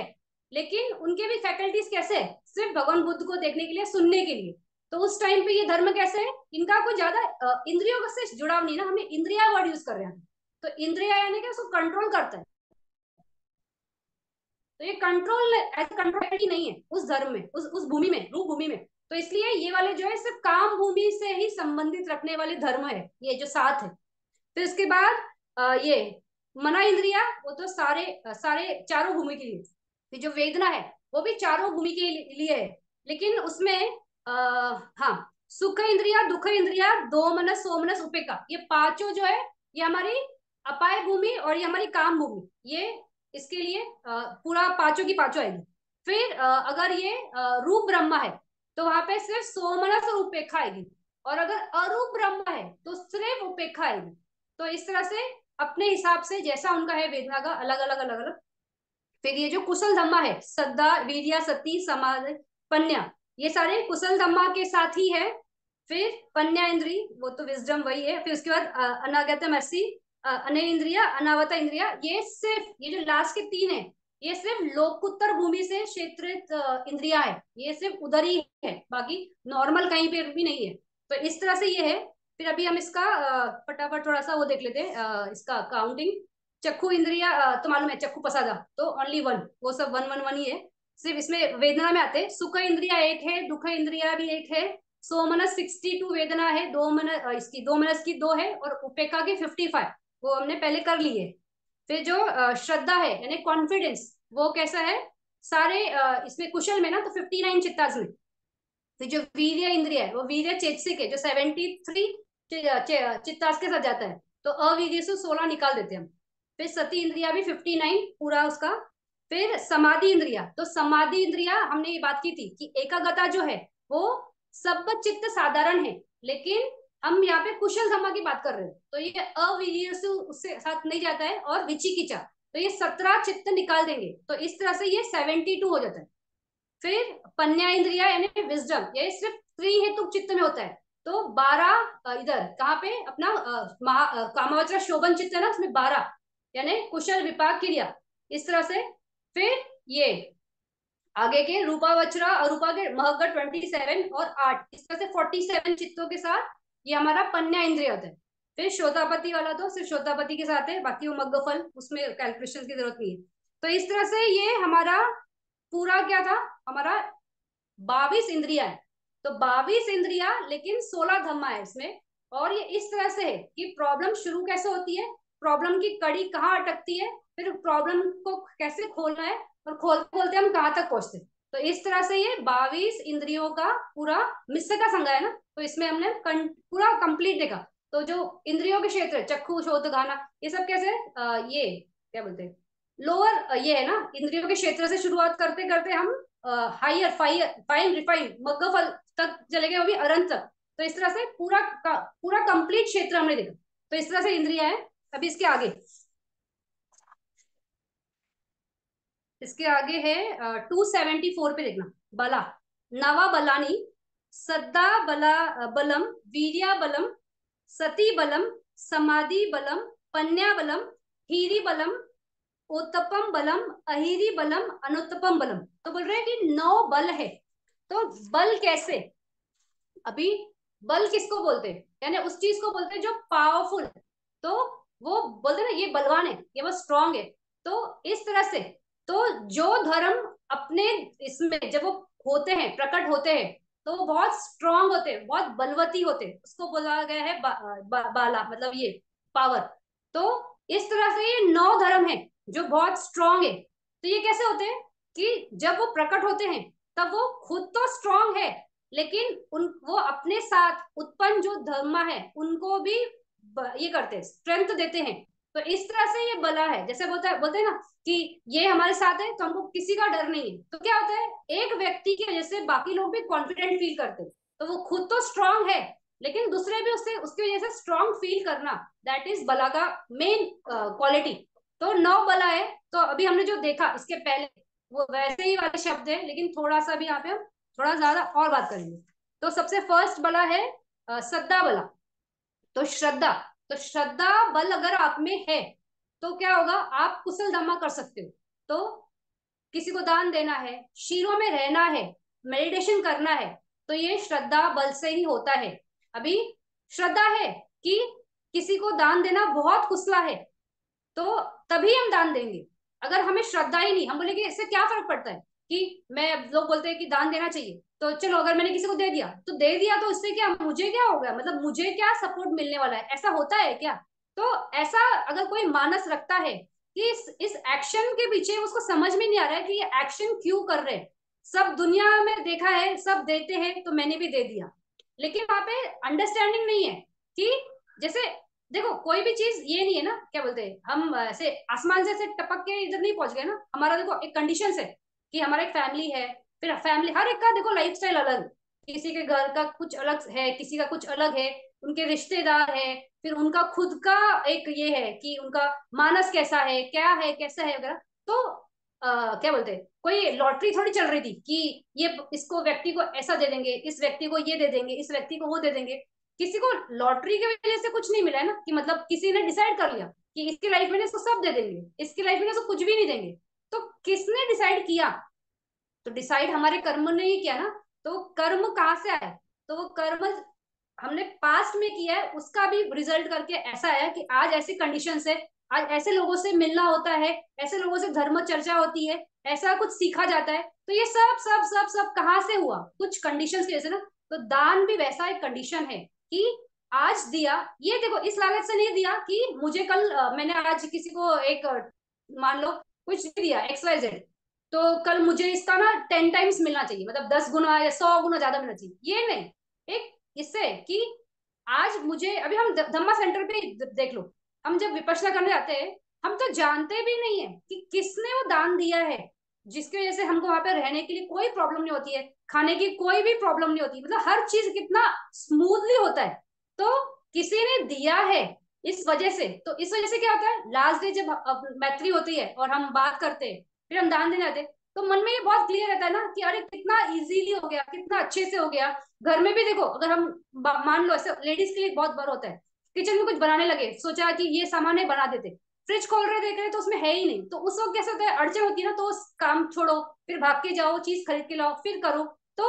लेकिन उनके भी फैकल्टीज कैसे है, सिर्फ भगवान बुद्ध को देखने के लिए, सुनने के लिए। तो उस टाइम पे ये धर्म कैसे है, इनका कोई ज्यादा इंद्रियों से जुड़ाव नहीं ना, हमने इंद्रिया वर्ड यूज कर रहे हैं। तो इंद्रिया यानी कि उसको कंट्रोल करता है, तो ये कंट्रोल ऐसे कंट्रोल नहीं है उस धर्म में, उस भूमि में, रूप भूमि में। तो इसलिए ये वाले जो है सिर्फ काम भूमि से ही संबंधित रखने वाले धर्म है, ये जो 7 है। फिर इसके बाद ये मना इंद्रिया, वो तो सारे चारों भूमि के लिए। फिर जो वेदना है वो भी चारों भूमि के लिए है, लेकिन उसमें हाँ, सुख इंद्रिया, दुख इंद्रिया, दोमनस, सोमनस, उपेक्षा, ये 5 जो है, ये हमारी अपाय भूमि और ये हमारी काम भूमि, ये इसके लिए पूरा 5 की 5 आएगी। फिर अगर ये रूप ब्रह्मा है तो वहां पे सिर्फ सोमनस और उपेक्षा आएगी, और अगर अरूप ब्रह्म है तो सिर्फ उपेक्षा आएगी। तो इस तरह से अपने हिसाब से जैसा उनका है वेदना का अलग अलग अलग अलग। फिर ये जो कुशल धम्मा है, श्रद्धा, वीर्या, सती, समाधि, पन्या, ये सारे कुशल धम्मा के साथ ही है। फिर पन्या इंद्री, वो तो विजडम वही है। फिर उसके बाद अनागतम ऐसी, अने इंद्रिया, अनावता इंद्रिया, ये सिर्फ ये जो लास्ट के 3 है, ये सिर्फ लोकोत्तर भूमि से क्षेत्रित इंद्रिया है, ये सिर्फ उधर ही है, बाकी नॉर्मल कहीं पे भी नहीं है। तो इस तरह से ये है। फिर अभी हम इसका फटाफट थोड़ा सा वो देख लेते हैं, इसका काउंटिंग। चक्षु इंद्रिया तो मालूम है, चक्षु पसादा तो ओनली 1, वो सब 1 1 1 ही है। सिर्फ इसमें वेदना में आते हैं, सुख इंद्रिया एक है, दुख इंद्रिया भी एक है, सोमनस 62 वेदना है, दो मनस की 2 है, और उपेक्षा की 55, वो हमने पहले कर ली है। फिर जो श्रद्धा है यानी कॉन्फिडेंस, वो कैसा है, सारे इसमें कुशल में ना तो 59 चित्ताज में। फिर जो वीर्य इंद्रिय है वो वीर्य चेतसिक है, जो 73 चित्ताज के साथ जाता है, तो अवीर्य से 16 निकाल देते हैं हम। फिर सती इंद्रिया भी 59 पूरा उसका। फिर समाधि इंद्रिया, तो समाधि इंद्रिया हमने ये बात की थी कि एकाग्रता जो है वो सब चित्त साधारण है, लेकिन हम यहाँ पे कुशल धम्मा की बात कर रहे हैं, तो ये अवीर्य से उससे साथ नहीं जाता है, और विचिकिचा, तो ये 17 चित्त निकाल देंगे, तो इस तरह से ये 72 हो जाता है। फिर पन्या इंद्रिया यानी विजडम, ये सिर्फ त्रिहेतुक चित्त में होता है, तो 12 इधर कहाँ पे अपना कामावचर शोभन चित्त है ना, उसमें 12 यानी कुशल विपाक क्रिया, इस तरह से। फिर ये आगे के रूपावचरा अरूपा के महगढ़ 27 और 8, इस तरह से 47 चित्तों के साथ ये हमारा पन्या इंद्रिय होता है। फिर श्रोतापति वाला तो सिर्फ श्रोतापति के साथ है, बाकी वो मग्गफल उसमें कैलकुलेशन की जरूरत नहीं है। तो इस तरह से ये हमारा पूरा क्या था, हमारा 22 इंद्रिया है, तो 22 इंद्रिया लेकिन 16 धम्मा है इसमें। और ये इस तरह से है कि प्रॉब्लम शुरू कैसे होती है, प्रॉब्लम की कड़ी कहाँ अटकती है, फिर प्रॉब्लम को कैसे खोलना है, और खोलते खोलते हम कहाँ तक पहुंचते। तो इस तरह से ये 22 इंद्रियों का पूरा मिश्र का संज्ञा है ना, तो इसमें हमने पूरा कंप्लीट देखा। तो जो इंद्रियों के क्षेत्र चक्षु शोध गाना ये सब कैसे ये क्या बोलते हैं, लोअर ये है ना, इंद्रियों के क्षेत्र से शुरुआत करते करते हम हायर फाइन रिफाइन मग्गफल तक चले गए, वो भी अरंत तक। तो इस तरह से पूरा कंप्लीट क्षेत्र हमने देखा। तो इस तरह से इंद्रिया है। अभी इसके आगे है 274 पे देखना, बला नवा बलानी सद्दा बला बलम वीर्या बलम सती बलम समाधि बलम पन्या बलम हीरी बलम उत्तपम बलम अहिरी बलम अनुत्तपम बलम। तो बोल रहे हैं कि 9 बल है। तो बल कैसे, अभी बल किसको बोलते हैं, यानी उस चीज को बोलते हैं जो पावरफुल है, तो वो बोलते हैं ना ये बलवान है, ये वो स्ट्रांग है। तो इस तरह से तो जो धर्म अपने इसमें जब वो होते हैं प्रकट होते हैं, तो वो बहुत स्ट्रांग होते हैं, बहुत बलवती होते हैं, उसको बोला गया है बाला, मतलब ये पावर। तो इस तरह से ये 9 धर्म है जो बहुत स्ट्रांग है। तो ये कैसे होते हैं कि जब वो प्रकट होते हैं तब वो खुद तो स्ट्रांग है, लेकिन वो अपने साथ उत्पन्न जो धर्म है उनको भी ये करते हैं, स्ट्रेंथ देते हैं। तो इस तरह से ये बला है, जैसे बोलते हैं ना कि ये हमारे साथ है तो हमको किसी का डर नहीं है। तो क्या होता है, एक व्यक्ति की वजह से बाकी लोग भी कॉन्फिडेंट फील करते हैं, तो वो खुद तो स्ट्रांग है लेकिन दूसरे भी उससे उसकी वजह से स्ट्रांग फील करना, दैट इज बला का मेन क्वालिटी। तो 9 बला है। तो अभी हमने जो देखा इसके पहले वो वैसे ही वाले शब्द है, लेकिन थोड़ा सा भी यहाँ पे हम थोड़ा ज्यादा और बात करेंगे। तो सबसे फर्स्ट बला है श्रद्धा बला। तो श्रद्धा बल अगर आप में है तो क्या होगा, आप कुशल धम्मा कर सकते हो। तो किसी को दान देना है, शीरों में रहना है, मेडिटेशन करना है, तो ये श्रद्धा बल से ही होता है। अभी श्रद्धा है कि किसी को दान देना बहुत कुशला है, तो तभी हम दान देंगे। अगर हमें श्रद्धा ही नहीं, हम बोलेंगे इससे क्या फर्क पड़ता है कि मैं, लोग बोलते हैं कि दान देना चाहिए, तो चलो अगर मैंने किसी को दे दिया तो दे दिया, तो इससे क्या, मुझे क्या हो गया, मतलब मुझे क्या सपोर्ट मिलने वाला है, ऐसा होता है क्या। तो ऐसा अगर कोई मानस रखता है कि इस एक्शन के पीछे उसको समझ में नहीं आ रहा है कि ये एक्शन क्यों कर रहे हैं, सब दुनिया में देखा है सब देते हैं तो मैंने भी दे दिया, लेकिन वहां पे अंडरस्टैंडिंग नहीं है कि जैसे देखो कोई भी चीज ये नहीं है ना, क्या बोलते हैं हम ऐसे आसमान से टपक के इधर नहीं पहुंच गए ना, हमारा देखो एक कंडीशन है कि हमारा एक फैमिली है, फिर फैमिली हर एक का देखो लाइफस्टाइल अलग, किसी के घर का कुछ अलग है, किसी का कुछ अलग है, उनके रिश्तेदार है, फिर उनका खुद का एक ये है कि उनका मानस कैसा है, क्या है, कैसा है वगैरह। तो क्या बोलते हैं, कोई लॉटरी थोड़ी चल रही थी कि ये इसको व्यक्ति को ऐसा दे देंगे, इस व्यक्ति को ये दे देंगे, इस व्यक्ति को वो दे देंगे। किसी को लॉटरी की वजह से कुछ नहीं मिला है ना, कि मतलब किसी ने डिसाइड कर लिया कि इसकी लाइफ में इसको सब दे देंगे, इसकी लाइफ में इसको कुछ भी नहीं देंगे। तो किसने डिसाइड किया, तो डिसाइड हमारे कर्म ने ही किया ना। तो कर्म कहाँ से आया, तो वो कर्म हमने पास्ट में किया है, उसका भी रिजल्ट करके ऐसा है कि आज ऐसी कंडीशन है, आज ऐसे लोगों से मिलना होता है, ऐसे लोगों से धर्म चर्चा होती है, ऐसा कुछ सीखा जाता है। तो ये सब सब सब सब कहाँ से हुआ, कुछ कंडीशंस की वजह से ना। तो दान भी वैसा एक कंडीशन है कि आज दिया, ये देखो इस लालच से नहीं दिया कि मुझे कल मैंने आज किसी को एक मान लो कुछ दिया XYZ, तो कल मुझे इसका ना 10 टाइम्स मिलना चाहिए, मतलब 10 गुना या 100 गुना ज्यादा मिलना चाहिए, ये नहीं। एक इससे कि आज मुझे, अभी हम धम्मा सेंटर पे देख लो, हम जब विपश्यना करने जाते हैं, हम तो जानते भी नहीं है कि किसने वो दान दिया है, जिसकी वजह से हमको वहां पे रहने के लिए कोई प्रॉब्लम नहीं होती है, खाने की कोई भी प्रॉब्लम नहीं होती, मतलब हर चीज कितना स्मूथली होता है। तो किसी ने दिया है इस वजह से, तो इस वजह से क्या होता है, लास्ट डे जब मैत्री होती है और हम बात करते हैं, फिर हम दान देने आते हैं, तो मन में ये बहुत क्लियर रहता है ना कि अरे कितना इजीली हो गया, कितना अच्छे से हो गया। घर में भी देखो, अगर हम मान लो ऐसे लेडीज के लिए बहुत बड़ा होता है, किचन में कुछ बनाने लगे, सोचा कि ये सामान है बना देते, फ्रिज खोल रहे देख रहे तो उसमें है ही नहीं, तो उस वक्त कैसे होता है, अड़चन होती है ना, तो उस काम छोड़ो, फिर भाग के जाओ चीज खरीद के लाओ फिर करो। तो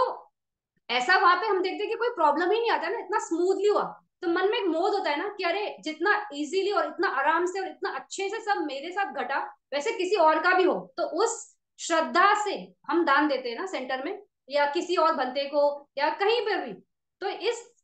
ऐसा वहां पे हम देखते हैं कि कोई प्रॉब्लम ही नहीं आता ना, इतना स्मूथली हुआ। तो मन में एक मोद होता है ना कि अरे जितना इजीली और इतना आराम से और इतना अच्छे से सब मेरे साथ घटा, वैसे किसी और का भी हो। तो उस श्रद्धा से हम दान देते हैं ना सेंटर में, या किसी और बंदे को, या कहीं पर भी। तो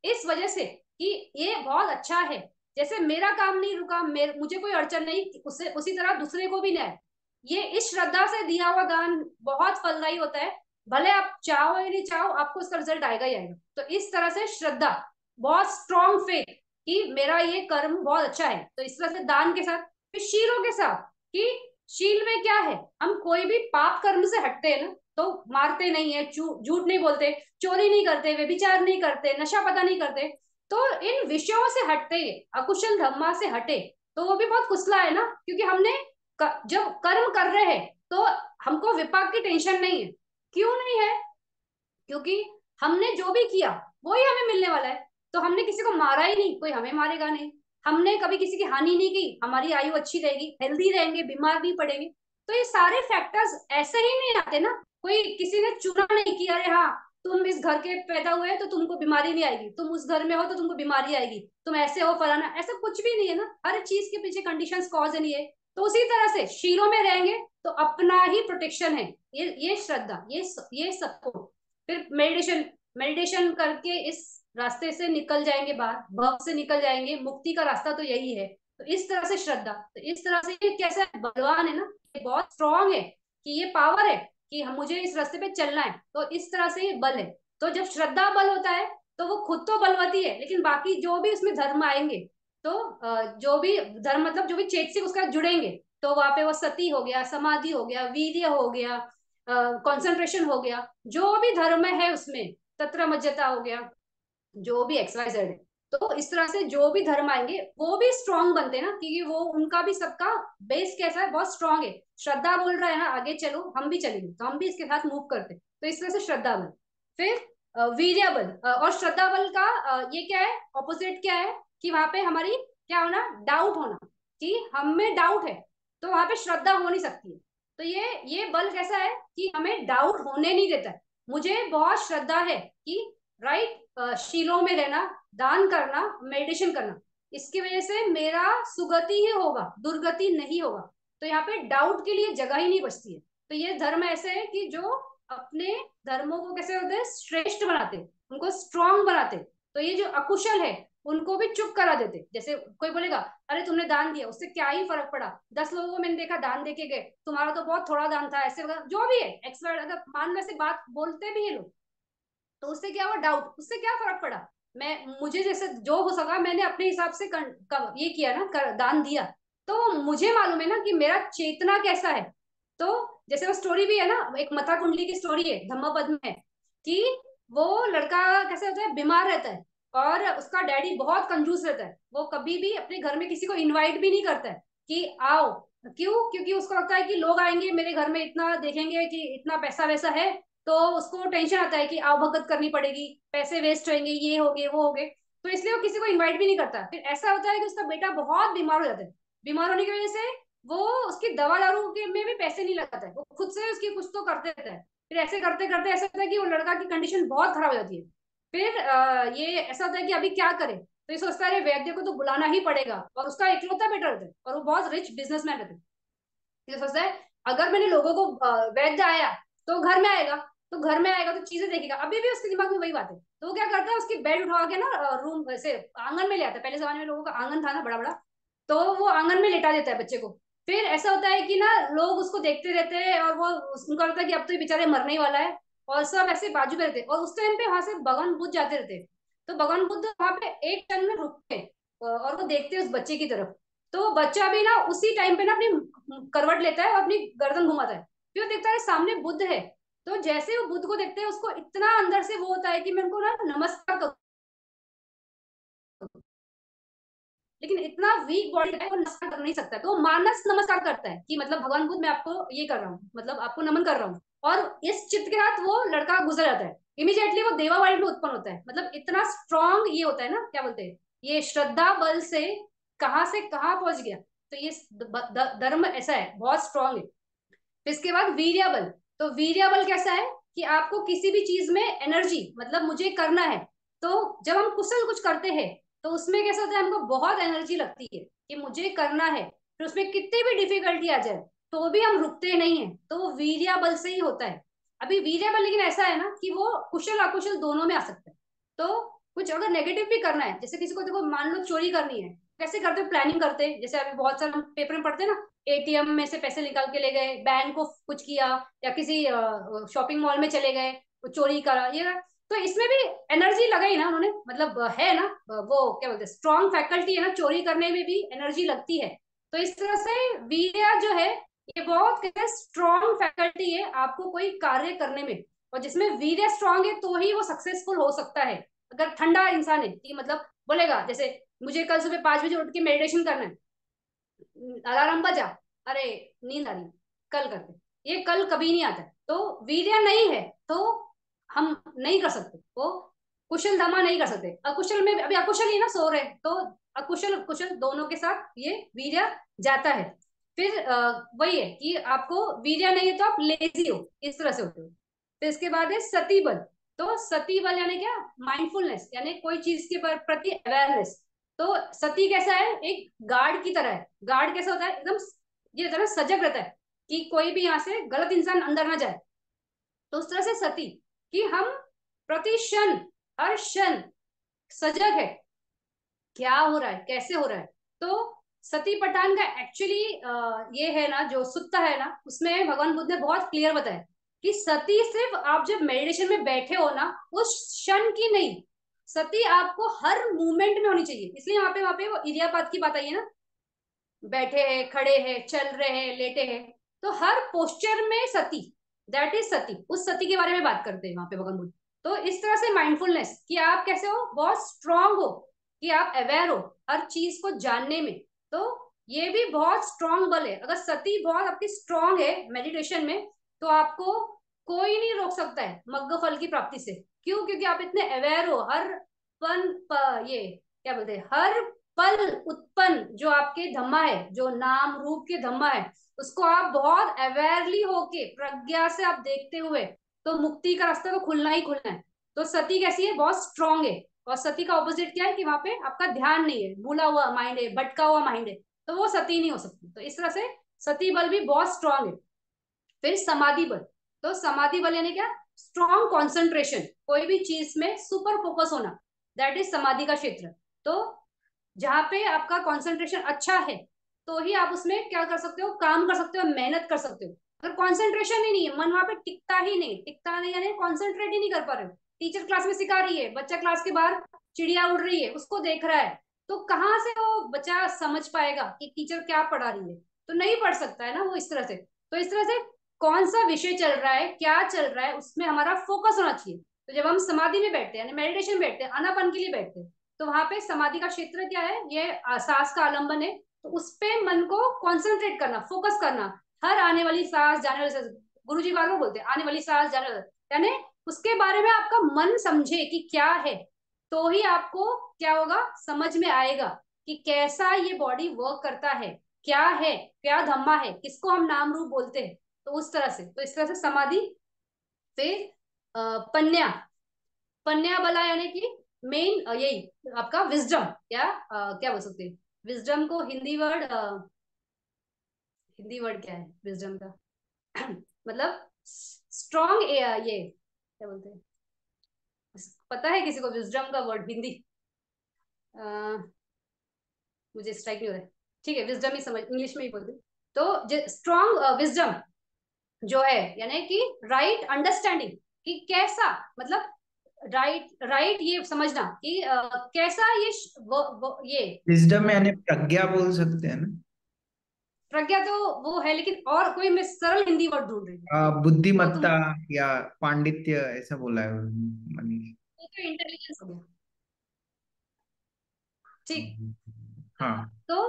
इस वजह से कि ये बहुत अच्छा है, जैसे मेरा काम नहीं रुका, मुझे कोई अड़चन नहीं, उससे उसी तरह दूसरे को भी नहीं आए। ये इस श्रद्धा से दिया हुआ दान बहुत फलदायी होता है, भले आप चाहो या नहीं चाहो, आपको उसका रिजल्ट आएगा ही आएगा। तो इस तरह से श्रद्धा, बहुत स्ट्रॉन्ग फेथ कि मेरा ये कर्म बहुत अच्छा है, तो इस तरह से दान के साथ। फिर शीलों के साथ, कि शील में क्या है, हम कोई भी पाप कर्म से हटते हैं ना, तो मारते नहीं है, झूठ नहीं बोलते, चोरी नहीं करते, व्यभिचार नहीं करते, नशा पता नहीं करते, तो इन विषयों से हटते, अकुशल धर्मा से हटे, तो वो भी बहुत कुशला है ना, क्योंकि हमने जब कर्म कर रहे हैं तो हमको विपाक की टेंशन नहीं है। क्यों नहीं है, क्योंकि हमने जो भी किया वही हमें मिलने वाला है। तो हमने किसी को मारा ही नहीं, कोई हमें मारेगा नहीं। हमने कभी किसी की हानि नहीं की, हमारी आयु अच्छी रहेगी, हेल्दी रहेंगे, बीमार नहीं पड़ेंगे। तो ये सारे फैक्टर्स ऐसे ही नहीं आते ना, कोई किसी ने चुना नहीं किया, अरे हाँ तुम इस घर के पैदा हुए तो तुमको बीमारी नहीं आएगी, तुम उस घर में हो तो तुमको बीमारी आएगी, तुम ऐसे हो फलाना, ऐसा कुछ भी नहीं है ना। हर चीज के पीछे कंडीशंस कॉज है, नहीं है। तो उसी तरह से शीलों में रहेंगे तो अपना ही प्रोटेक्शन है, ये श्रद्धा, ये सपोर्ट। फिर मेडिटेशन, मेडिटेशन करके इस रास्ते से निकल जाएंगे, बाहर भव से निकल जाएंगे, मुक्ति का रास्ता तो यही है। तो इस तरह से श्रद्धा, तो इस तरह से ये कैसा बलवान है ना, ये बहुत स्ट्रांग है, कि ये पावर है कि हम मुझे इस रास्ते पे चलना है, तो इस तरह से ये बल है। तो जब श्रद्धा बल होता है तो वो खुद तो बलवती है, लेकिन बाकी जो भी उसमें धर्म आएंगे, तो जो भी धर्म मतलब जो भी चेतसिक उसका जुड़ेंगे, तो वहां पे वो सती हो गया, समाधि हो गया, वीर्य हो गया, कंसंट्रेशन हो गया, जो भी धर्म है उसमें, तत्र मज्जता हो गया, जो भी XYZ है। तो इस तरह से जो भी धर्म आएंगे वो भी स्ट्रांग बनते हैं ना, क्योंकि वो उनका भी सबका बेस कैसा है, बहुत स्ट्रांग है। श्रद्धा बोल रहा है ना आगे चलो, हम भी चलेंगे, तो हम भी इसके साथ मूव करते हैं। तो इस तरह से श्रद्धा बल। फिर वीर्य बल, और श्रद्धा बल का ये क्या है, ऑपोजिट क्या है, कि वहां पे हमारी क्या होना, डाउट होना, कि हम में डाउट है, तो वहां पे श्रद्धा हो नहीं सकती है। तो ये बल कैसा है कि हमें डाउट होने नहीं देता है। मुझे बहुत श्रद्धा है कि राइट, शीलों में रहना, दान करना, मेडिटेशन करना, इसकी वजह से मेरा सुगति ही होगा, दुर्गति नहीं होगा। तो यहाँ पे डाउट के लिए जगह ही नहीं बचती है। तो ये धर्म ऐसे है कि जो अपने धर्मों को कैसे होते हैं, श्रेष्ठ बनाते, उनको स्ट्रांग बनाते। तो ये जो अकुशल है उनको भी चुप करा देते। जैसे कोई बोलेगा अरे तुमने दान दिया, उससे क्या ही फर्क पड़ा, 10 लोगों को मैंने देखा दान देके गए, तुम्हारा तो बहुत थोड़ा दान था, ऐसे जो भी है एक्सपर्ट, अगर मान लो ऐसे बात बोलते भी है लोग, तो उससे क्या हुआ, डाउट, उससे क्या फर्क पड़ा। मुझे जैसे जो हो सका मैंने अपने हिसाब से ये किया ना, दान दिया। तो मुझे मालूम है ना कि मेरा चेतना कैसा है। तो जैसे वो स्टोरी भी है ना, एक मथा कुंडली की स्टोरी है, धम्मपद में है, कि वो लड़का कैसे होता है, बीमार रहता है, और उसका डैडी बहुत कंजूस रहता है, वो कभी भी अपने घर में किसी को इनवाइट भी नहीं करता है कि आओ। क्यों, क्योंकि उसको लगता है कि लोग आएंगे मेरे घर में, इतना देखेंगे कि इतना पैसा वैसा है, तो उसको टेंशन आता है कि आवभगत करनी पड़ेगी, पैसे वेस्ट होंगे, ये हो गए वो हो गए। तो इसलिए वो किसी को इनवाइट भी नहीं करता। फिर ऐसा होता है कि उसका बेटा बहुत बीमार हो जाता है, बीमार होने की वजह से वो उसकी दवा दारू के में भी पैसे नहीं लगाता है, वो खुद से उसकी कुछ तो करते रहता है। फिर ऐसे करते करते ऐसा होता है कि वो लड़का की कंडीशन बहुत खराब हो जाती है। फिर ये ऐसा होता है कि अभी क्या करे, तो ये सोचता है वैद्य को तो बुलाना ही पड़ेगा, और उसका इकलौता बेटा रहता है, और वो बहुत रिच बिजनेसमैन रहता है। ये सोचता है अगर मैंने लोगों को वैद्य आया तो घर में आएगा, तो घर में आएगा तो चीजें देखेगा, अभी भी उसके दिमाग में वही बात है। तो वो क्या करता है, उसकी बेड उठा के ना रूम वैसे आंगन में ले आता है। पहले जमाने में लोगों का आंगन था ना बड़ा बड़ा, तो वो आंगन में लेटा देता है बच्चे को। फिर ऐसा होता है कि ना लोग उसको देखते रहते हैं, और वो उनको लगता है कि अब तो ये बेचारे मरने ही वाला है, और सब ऐसे बाजू में रहते हैं। और उस टाइम पे वहां से भगवान बुद्ध जाते रहते हैं। तो भगवान बुद्ध वहां पे एक टर्न में रुकते हैं, और वो देखते हैं उस बच्चे की तरफ। तो बच्चा भी ना उसी टाइम पे ना अपनी करवट लेता है और अपनी गर्दन घुमाता है। फिर वो देखता है सामने बुद्ध है। तो जैसे ही वो बुद्ध को देखते हैं, उसको इतना अंदर से वो होता है कि मैं उनको ना नमस्कार करूं, लेकिन इतना वीक बॉडी है वो नमस्कार कर नहीं सकता। तो वो मानस नमस्कार करता है कि मतलब भगवान बुद्ध मैं आपको ये कर रहा हूँ, मतलब आपको नमन कर रहा हूँ। और इस चित्त के साथ वो लड़का गुजर जाता है। इमीडिएटली वो देवा वर्ल्ड में उत्पन्न होता है। मतलब इतना स्ट्रांग ये होता है ना, क्या बोलते हैं, ये श्रद्धा बल से कहाँ पहुंच गया। तो ये धर्म ऐसा है, बहुत स्ट्रांग है। फिर इसके बाद वीर्य बल। तो वीर्य बल कैसा है कि आपको किसी भी चीज में एनर्जी, मतलब मुझे करना है। तो जब हम कुशल कुछ करते हैं, तो उसमें कैसा होता है, हमको बहुत एनर्जी लगती है कि मुझे करना है। फिर उसमें कितनी भी डिफिकल्टी आ जाए तो भी हम रुकते नहीं है। तो वो वीर्य बल से ही होता है। अभी वीर्य बल लेकिन ऐसा है ना कि वो कुशल अकुशल दोनों में आ सकता है। तो कुछ अगर नेगेटिव भी करना है, जैसे किसी को देखो मान लो चोरी करनी है, कैसे करते हो, प्लानिंग करते हैं। जैसे अभी बहुत सारे हम पेपर में पढ़ते हैं ना, एटीएम में से पैसे निकाल के ले गए, बैंक को कुछ किया, या किसी शॉपिंग मॉल में चले गए, चोरी करा ये। तो इसमें भी एनर्जी लगाई ना उन्होंने, मतलब है ना वो क्या बोलते हैं, स्ट्रॉन्ग फैकल्टी है ना, चोरी करने में भी एनर्जी लगती है। तो इस तरह से वीर्य जो है ये बहुत स्ट्रॉन्ग फैकल्टी है आपको कोई कार्य करने में। और जिसमें वीर्य स्ट्रॉन्ग है तो ही वो सक्सेसफुल हो सकता है। अगर ठंडा इंसान है कि मतलब बोलेगा जैसे मुझे कल सुबह 5 बजे उठ के मेडिटेशन करना है, अलार्म बजा, अरे नींद आ रही, कल करते, ये कल कभी नहीं आता है। तो वीर्य नहीं है तो हम नहीं कर सकते वो, कुशल दमा नहीं कर सकते। अकुशल में अभी अकुशल ही ना सो रहे, तो अकुशल कुशल दोनों के साथ ये वीर्य जाता है। फिर वही है कि आपको वीर्य नहीं है तो आप लेजी हो, इस तरह से होते हो। फिर इसके बाद है सती बल। तो सती बल यानी क्या, माइंडफुलनेस, यानी कोई चीज के प्रति अवेयरनेस। तो सती कैसा है, एक गार्ड की तरह है। गार्ड कैसा होता है, एकदम ये होता है ना, सजग रहता है कि कोई भी यहाँ से गलत इंसान अंदर ना जाए। तो उस तरह से सती कि हम प्रति क्षण, हर क्षण सजग है, क्या हो रहा है कैसे हो रहा है। तो सती पठान का एक्चुअली ये है ना, जो सुत्ता है ना, उसमें भगवान बुद्ध ने बहुत क्लियर बताया कि सती सिर्फ आप जब मेडिटेशन में बैठे हो ना, उस क्षण की नहीं, सती आपको हर मूवमेंट में होनी चाहिए। इसलिए वहां पे वो इरियाबाद की बात आई है ना, बैठे हैं, खड़े हैं, चल रहे हैं, लेटे हैं, तो हर पोस्चर में सती, दैट इज सती। उस सती के बारे में बात करते हैं वहां पे भगवान बुद्ध। तो इस तरह से माइंडफुलनेस कि आप कैसे हो, बहुत स्ट्रांग हो, कि आप अवेयर हो हर चीज को जानने में। तो ये भी बहुत स्ट्रांग बल है। अगर सती बहुत आपकी स्ट्रांग है मेडिटेशन में, तो आपको कोई नहीं रोक सकता है मग्न फल की प्राप्ति से। क्यों? क्योंकि आप इतने अवेयर हो, हर ये क्या बोलते हैं, हर पल उत्पन्न जो आपके धम्मा है, जो नाम रूप के धम्मा है, उसको आप बहुत अवेयरली होके प्रज्ञा से आप देखते हुए, तो मुक्ति का रास्ता तो खुलना ही खुलना है। तो सती कैसी है, बहुत स्ट्रांग है। और सती का ऑपोजिट क्या है कि वहां पे आपका ध्यान नहीं है, भूला हुआ माइंड है, भटका हुआ माइंड है, तो वो सती नहीं हो सकती। तो इस तरह से सती बल भी बहुत स्ट्रांग है। फिर समाधि बल। तो समाधि बल यानी क्या, स्ट्रॉन्ग कॉन्सेंट्रेशन, कोई भी चीज में सुपर फोकस होना, दैट इज समाधि का क्षेत्र। तो जहां पे आपका कंसंट्रेशन अच्छा है, तो ही आप उसमें क्या कर सकते हो, काम कर सकते हो, मेहनत कर सकते हो। अगर कंसंट्रेशन ही नहीं है, मन वहां पे टिकता नहीं यानी कंसंट्रेट ही नहीं कर पा रहे हो। टीचर क्लास में सिखा रही है, बच्चा क्लास के बाहर चिड़िया उड़ रही है उसको देख रहा है, तो कहाँ से वो बच्चा समझ पाएगा कि टीचर क्या पढ़ा रही है। तो नहीं पढ़ सकता है ना वो इस तरह से। तो इस तरह से कौन सा विषय चल रहा है, क्या चल रहा है, उसमें हमारा फोकस होना चाहिए। तो जब हम समाधि में बैठते हैं यानी मेडिटेशन में बैठते हैं, आनापान के लिए बैठते हैं, तो वहां पे समाधि का क्षेत्र क्या है, ये सांस का आलंबन है। तो उस पे मन को कॉन्सेंट्रेट करना, फोकस करना, हर आने वाली सांस, जाने वाली सांस, गुरु जी बार बार बोलते हैं आने वाली सांस जाने वाली, यानी उसके बारे में आपका मन समझे कि क्या है, तो ही आपको क्या होगा, समझ में आएगा कि कैसा ये बॉडी वर्क करता है, क्या धम्मा है, किसको हम नाम रूप बोलते हैं। तो उस तरह से, तो इस तरह से समाधि। फिर पन्या, पन्या बला यानी कि मेन यही आपका विजडम, क्या बोल सकते हैं विजडम को, हिंदी वर्ड क्या है विजडम का मतलब स्ट्रॉन्ग, ये क्या बोलते हैं, पता है किसी को विजडम का वर्ड हिंदी? मुझे स्ट्राइक नहीं हो रहा है। ठीक है, विजडम ही समझ, इंग्लिश में ही बोल दूं। तो स्ट्रॉन्ग विजडम जो है, यानी कि राइट अंडरस्टैंडिंग, कि कैसा, मतलब राइट ये समझना कि कैसा ये ये विजडम अ, यानी प्रज्ञा बोल सकते हैं ना। प्रज्ञा तो वो है, लेकिन और कोई मैं सरल हिंदी वर्ड ढूंढ रही हूँ। तो तुम, बुद्धिमत्ता या पांडित्य ऐसा बोला है मनीष। तो इंटेलिजेंस हो गया। ठीक। हाँ। तो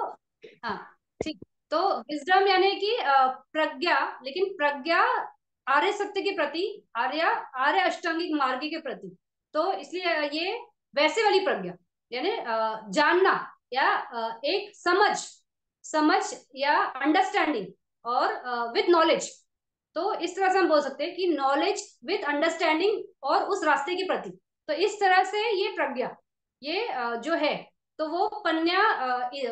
हाँ, ठीक। तो विजडम यानी कि प्रज्ञा, लेकिन प्रज्ञा आर्य सत्य के प्रति, आर्य आर्य अष्टांगिक मार्ग के प्रति। तो इसलिए ये वैसे वाली प्रज्ञा, यानी जानना, या एक समझ, समझ या अंडरस्टैंडिंग, और विथ नॉलेज। तो इस तरह से हम बोल सकते हैं कि नॉलेज विथ अंडरस्टैंडिंग और उस रास्ते के प्रति। तो इस तरह से ये प्रज्ञा, ये जो है, तो वो पन्या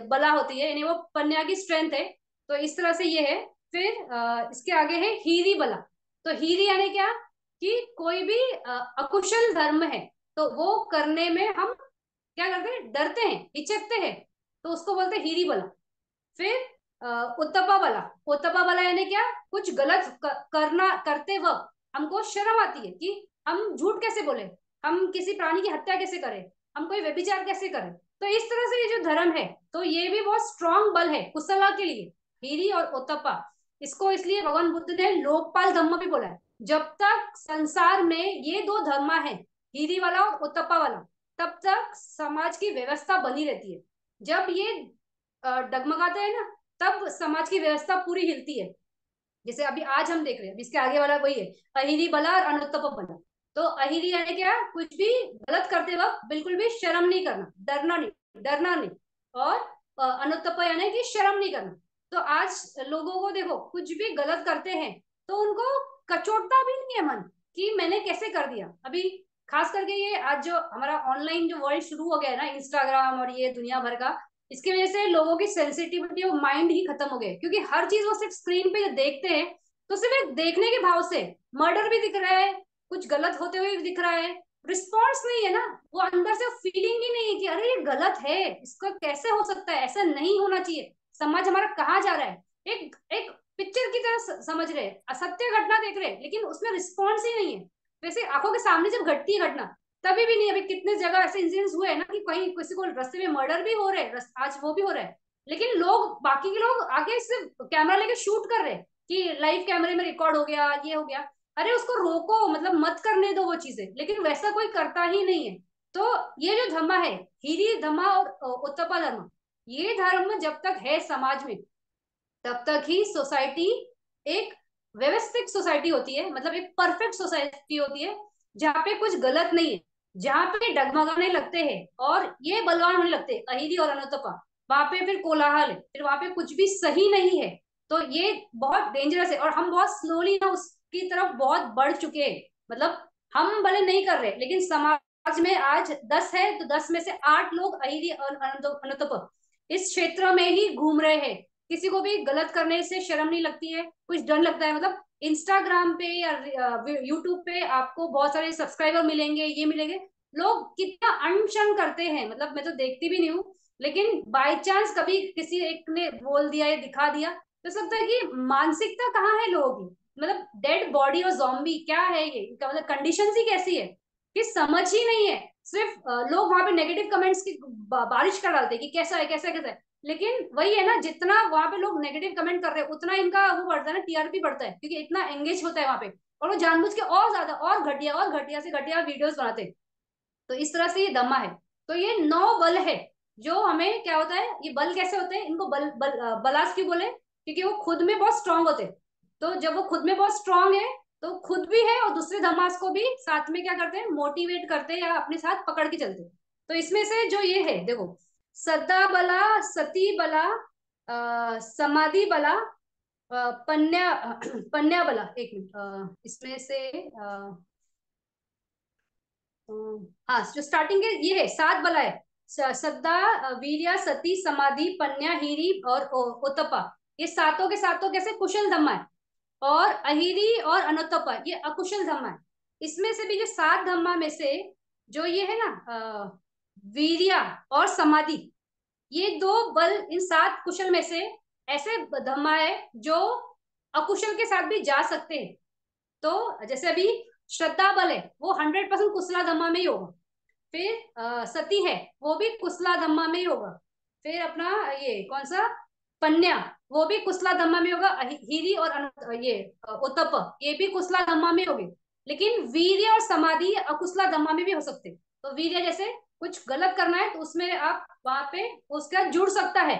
बला होती है, यानी वो पन्या की स्ट्रेंथ है। तो इस तरह से ये है। फिर इसके आगे है हीरी बला। तो हीरी यानी क्या, कि कोई भी अकुशल धर्म है, तो वो करने में हम क्या करते हैं, डरते हैं, हिचकते हैं, तो उसको बोलते हैं हीरी बला। फिर उत्तपा वाला, उत्तपा वाला यानी क्या, कुछ गलत करना करते वक्त हमको शर्म आती है कि हम झूठ कैसे बोले, हम किसी प्राणी की हत्या कैसे करें, हम कोई व्यभिचार कैसे करें। तो इस तरह से ये जो धर्म है, तो ये भी बहुत स्ट्रांग बल है कुशला के लिए, हीरी और उत्तपा। इसको इसलिए भगवान बुद्ध ने लोकपाल धम्म भी बोला है। जब तक संसार में ये दो धर्म है, हीरी वाला और उत्तपा वाला, तब तक समाज की व्यवस्था बनी रहती है। जब ये डगमगाते हैं ना, तब समाज की व्यवस्था पूरी हिलती है। जैसे अभी आज हम देख रहे हैं, इसके आगे वाला वही है, अहिरी बला और अनुत्तप बला। तो अहिरी यानी क्या, कुछ भी गलत करते वक्त बिल्कुल भी शर्म नहीं करना, डरना नहीं। और अनुत्तप यानी कि शर्म नहीं करना। तो आज लोगों को देखो, कुछ भी गलत करते हैं तो उनको कचोटता भी नहीं है मन, कि मैंने कैसे कर दिया। अभी खास करके ये आज जो हमारा ऑनलाइन जो वर्ल्ड शुरू हो गया है ना, इंस्टाग्राम और ये दुनिया भर का, इसकी वजह से लोगों की सेंसिटिविटी और माइंड ही खत्म हो गए, क्योंकि हर चीज वो सिर्फ स्क्रीन पे देखते हैं। तो सिर्फ एक देखने के भाव से मर्डर भी दिख रहा है, कुछ गलत होते हुए भी दिख रहा है, रिस्पॉन्स नहीं है ना, वो अंदर से फीलिंग ही नहीं है कि अरे ये गलत है, इसका कैसे हो सकता है, ऐसा नहीं होना चाहिए, समाज हमारा कहाँ जा रहा है। एक एक पिक्चर की तरह समझ रहे हैं, असत्य घटना देख रहे हैं, लेकिन उसमें रिस्पॉन्स ही नहीं है। वैसे आंखों के सामने जब घटती है घटना, तभी भी नहीं। अभी कितने जगह ऐसे इंसिडेंट्स हुए हैं ना, कि कहीं किसी को रास्ते में मर्डर भी हो रहे हैं, आज वो भी हो रहा है, लेकिन लोग, बाकी के लोग आगे सिर्फ कैमरा लेके शूट कर रहे हैं कि लाइव कैमरे में रिकॉर्ड हो गया, ये हो गया। अरे उसको रोको, मतलब मत करने दो वो चीजें, लेकिन वैसा कोई करता ही नहीं है। तो ये जो धर्म है, हीरी धर्म और उत्तपा धर्म, ये धर्म जब तक है समाज में, तब तक ही सोसाइटी एक व्यवस्थित सोसाइटी होती है, मतलब एक परफेक्ट सोसाइटी होती है, जहाँ पे कुछ गलत नहीं है, जहाँ पे डगमगाने लगते हैं और ये बलवान होने लगते हैं, अहिरी और अनुतपा, वहां पे फिर कोलाहल है, फिर वहां पे कुछ भी सही नहीं है। तो ये बहुत डेंजरस है, और हम बहुत स्लोली ना उसकी तरफ बहुत बढ़ चुके हैं। मतलब हम भले नहीं कर रहे, लेकिन समाज में आज 10 है तो 10 में से 8 लोग अहिरी और अनुतप इस क्षेत्र में ही घूम रहे हैं। किसी को भी गलत करने से शर्म नहीं लगती है, कुछ डर लगता है। मतलब इंस्टाग्राम पे या यूट्यूब पे आपको बहुत सारे सब्सक्राइबर मिलेंगे, ये मिलेंगे, लोग कितना अनशन करते हैं, मतलब मैं तो देखती भी नहीं हूँ, लेकिन बाय चांस कभी किसी एक ने बोल दिया या दिखा दिया, तो लगता है कि मानसिकता कहाँ है लोगों की। मतलब डेड बॉडी और जॉम्बी क्या है ये, इनका मतलब कंडीशन ही कैसी है कि समझ ही नहीं है। सिर्फ लोग वहां पे नेगेटिव कमेंट्स की बारिश कर डालते हैं कि कैसा है, कैसा है, कैसा है। लेकिन वही है ना, जितना वहां पे लोग नेगेटिव कमेंट कर रहे हैं, उतना इनका वो बढ़ता है ना, टीआरपी बढ़ता है, क्योंकि इतना एंगेज होता है वहां पे, और वो जानबूझ के और ज्यादा और घटिया से घटिया वीडियोस बनाते हैं। तो इस तरह से ये दमा है। तो ये 9 बल है, जो हमें क्या होता है, ये बल कैसे होते हैं, इनको बलास क्यों बोले, क्योंकि वो खुद में बहुत स्ट्रांग होते हैं। तो जब वो खुद में बहुत स्ट्रांग है, तो खुद भी है और दूसरे धमास को भी साथ में क्या करते हैं, मोटिवेट करते हैं या अपने साथ पकड़ के चलते हैं। तो इसमें से जो ये है देखो, सदा बला, सती बला, समाधि बला, पन्या पन्या बला, एक मिनट, इसमें से हाँ, जो स्टार्टिंग के ये है 7 बला है, सद्दा, वीर्या, सती, समाधि, पन्या, हीरी और उत्तपा। ये सातों के सातों कैसे कुशल धम्मा है। और अहिरी और अनुत्तपा ये अकुशल धम्मा है। इसमें से भी जो 7 धम्मा में से जो ये है ना वीर्या और समाधि, ये 2 बल इन 7 कुशल में से ऐसे धम्मा है जो अकुशल के साथ भी जा सकते हैं। तो जैसे अभी श्रद्धा बल है वो 100% कुशला धम्मा में ही होगा। फिर सती है वो भी कुशला धम्मा में ही होगा। फिर अपना ये कौन सा पन्या, वो भी कुशला धम्मा में होगा। हीरी और ये उत्तप, ये भी कुशला धम्मा में होगी। लेकिन वीर्य और समाधि अकुशला धम्मा में भी हो सकते। तो वीर्य जैसे कुछ गलत करना है तो उसमें आप वहां पे उसका जुड़ सकता है।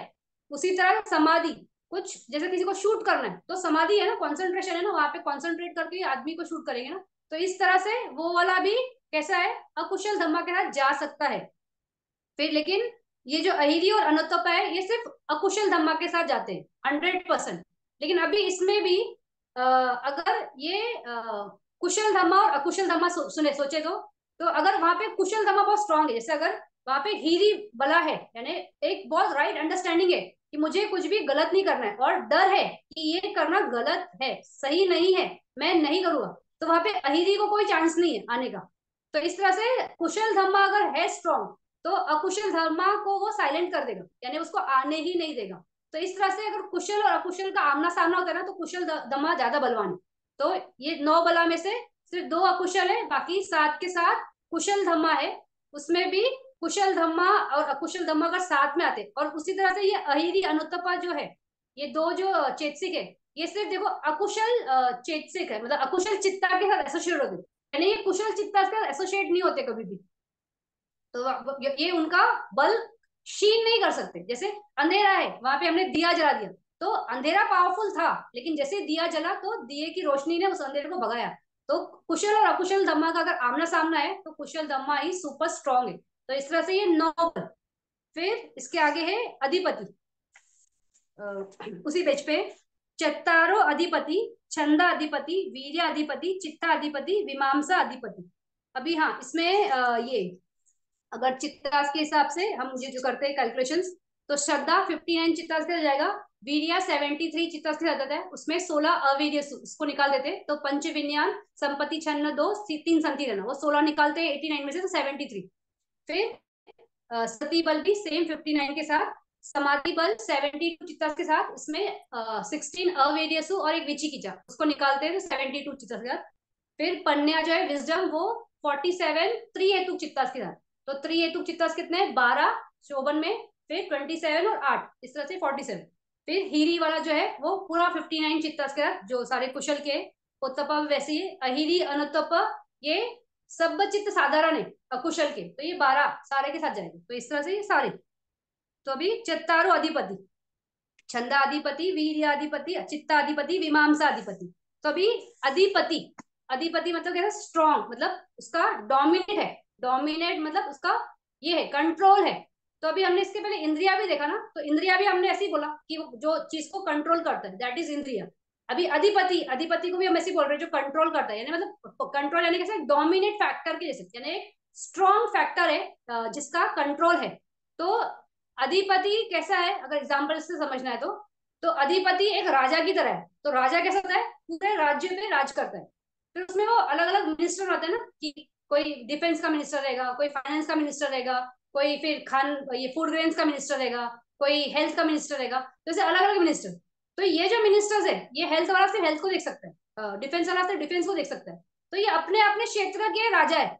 उसी तरह समाधि, कुछ जैसे किसी को शूट करना है तो समाधि है ना, कॉन्सेंट्रेशन है ना, वहां पे कॉन्सेंट्रेट करके आदमी को शूट करेंगे ना। तो इस तरह से वो वाला भी कैसा है, अकुशल धम्मा के साथ जा सकता है। फिर लेकिन ये जो अहिरी और अनुतप है ये सिर्फ अकुशल धम्मा के साथ जाते हैं 100%। लेकिन अभी इसमें भी अगर ये कुशल धम्मा और अकुशल धम्मा सुने सोचे तो अगर वहां पे कुशल धम्मा बहुत स्ट्रांग है, जैसे अगर वहां पे हीरी बला है, यानी एक बहुत राइट अंडरस्टैंडिंग है कि मुझे कुछ भी गलत नहीं करना है और डर है कि ये करना गलत है, सही नहीं है, मैं नहीं करूंगा, तो वहां पे अहिरी को कोई चांस नहीं है आने का। तो इस तरह से कुशल धम्मा अगर है स्ट्रांग तो अकुशल धर्मा को वो साइलेंट कर देगा, यानी उसको आने ही नहीं देगा। तो इस तरह से अगर कुशल और अकुशल का आमना सामना होता है ना तो कुशल धर्मा ज्यादा बलवान है। तो ये 9 बला में से सिर्फ 2 अकुशल है, बाकी 7 के साथ कुशल धम्मा है। उसमें भी कुशल धम्मा और अकुशल धम्मा अगर साथ में आते, और उसी तरह से ये अहिरी अनुतपा जो है, ये 2 जो चेतसिक है, ये सिर्फ देखो अकुशल चेतसिक है, मतलब अकुशल चित्ता के साथ एसोसिएट होते, यानी ये कुशल चित्ता के साथ एसोसिएट नहीं होते कभी भी। तो ये उनका बल क्षीण नहीं कर सकते। जैसे अंधेरा है, वहां पे हमने दिया जला दिया तो अंधेरा पावरफुल था, लेकिन जैसे दिया जला तो दिए की रोशनी ने उस अंधेरे को भगाया। तो कुशल और अकुशल धम्मा का अगर आमना सामना है तो कुशल धम्मा ही सुपर स्ट्रॉन्ग है। तो इस तरह से ये 9 बल। फिर इसके आगे है अधिपति, उसी पेज पे चत्तारो अधिपति, छंदा अधिपति, वीर्य अधिपति, चित्ता अधिपति, विमांसा अधिपति। अभी हाँ इसमें ये अगर चित्तास के हिसाब से हम ये जो करते हैं कैलकुलेशंस, तो श्रद्धा 59 चित्तास के जाएगा, वीर्या 73 चित्तास के जाता है, उसमें 16 अवीर्य उसको निकाल देते, तो पंच विज्ञान संपत्ति छन्न 2 3 संति रहना, वो 16 निकालते हैं 89 में से तो 73। फिर सती बल भी सेम 59 के साथ, समाधि बल 72 चित्तास के साथ, इसमें 16 अवेरियसु और एक विचिकिचा उसको निकालते हैं तो 72 चित्तास के साथ। फिर पन्या जो है विजडम वो 47 त्रिहेतुक चित्तास के साथ। तो त्रिहेतुक चित्तास कितने हैं 12 शोभन में, फिर 27 और 8 इस तरह से 47। फिर हीरी वाला जो है वो पूरा 59 चित्तास के साथ जो सारे कुशल के। उत्तप वैसे ही अहिरी अनुत्तप ये सब चित्त साधारण है अकुशल के, तो ये 12 सारे के साथ जाएंगे। तो इस तरह से ये सारे। तो अभी चत्तारो अधिपति, छंदाधिपति, वीर्याधिपति, चित्ताधिपति, विमांसाधिपति। तो अभी अधिपति, अधिपति मतलब क्या है स्ट्रॉन्ग, मतलब उसका डोमिनेट है, डोमिनेट मतलब उसका ये है कंट्रोल है। तो अभी हमने इसके पहले इंद्रिया भी देखा ना, तो इंद्रिया भी हमने ऐसे ही बोला कि जो चीज को कंट्रोल करता है दैट इज इंद्रिया। अभी अधिपति, अधिपति को भी हम ऐसे बोल रहे हैं जो कंट्रोल करता है, यानी मतलब कंट्रोल यानी कैसे डोमिनेट फैक्टर के जैसे, यानी स्ट्रॉन्ग फैक्टर है जिसका कंट्रोल है। तो अधिपति कैसा है अगर एग्जाम्पल से समझना है तो अधिपति एक राजा की तरह है। तो राजा कैसा होता है पूरे राज्य पे राज करता है। फिर उसमें वो अलग अलग मिनिस्टर होते हैं ना, कि कोई डिफेंस का मिनिस्टर रहेगा, कोई फाइनेंस का मिनिस्टर रहेगा, कोई फिर ये फूड ग्रेन्स का मिनिस्टर रहेगा, कोई हेल्थ का मिनिस्टर रहेगा, तो ऐसे अलग अलग मिनिस्टर। तो ये जो मिनिस्टर्स है, ये हेल्थ वाला सिर्फ हेल्थ को देख सकता है, डिफेंस वाला सिर्फ डिफेंस को देख सकता है। तो ये अपने अपने क्षेत्र के राजा है,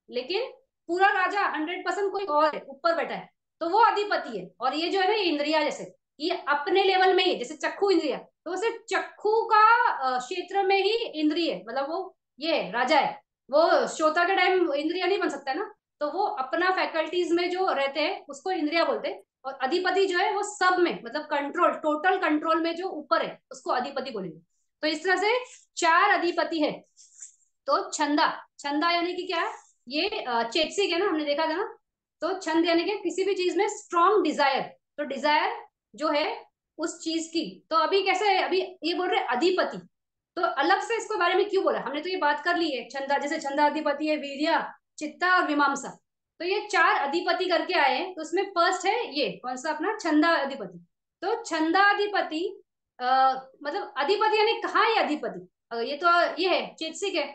लेकिन पूरा राजा 100% कोई और है ऊपर बैठा है, तो वो अधिपति है। और ये जो है ना ये इंद्रिया जैसे ये अपने लेवल में ही है, जैसे चक्षु इंद्रिया, तो सिर्फ चक्षु का क्षेत्र में ही इंद्रिय है, मतलब वो ये राजा है। वो श्रोता के टाइम इंद्रिया नहीं बन सकता है ना, तो वो अपना फैकल्टीज में जो रहते हैं उसको इंद्रिया बोलते हैं। और अधिपति जो है वो सब में मतलब कंट्रोल, टोटल कंट्रोल में जो ऊपर है उसको अधिपति बोलेंगे। तो इस तरह से 4 अधिपति है। तो छंदा, छंदा यानी कि क्या है, ये चेतसिक है ना, हमने देखा था ना। तो छंद यानी कि किसी भी चीज में स्ट्रॉन्ग डिजायर, तो डिजायर जो है उस चीज की। तो अभी कैसे है, अभी ये बोल रहे अधिपति, तो अलग से इसके बारे में क्यों बोला, हमने तो ये बात कर ली है छंदा, जैसे छंदा अधिपति है वीर्य, चित्ता और विमांसा। तो ये 4 अधिपति करके आए हैं, तो उसमें फर्स्ट है ये कौन सा अपना छंदा अधिपति। तो छंदाधिपति मतलब अधिपति यानी कहाँ ये अधिपति, ये तो ये है चेतसिक है।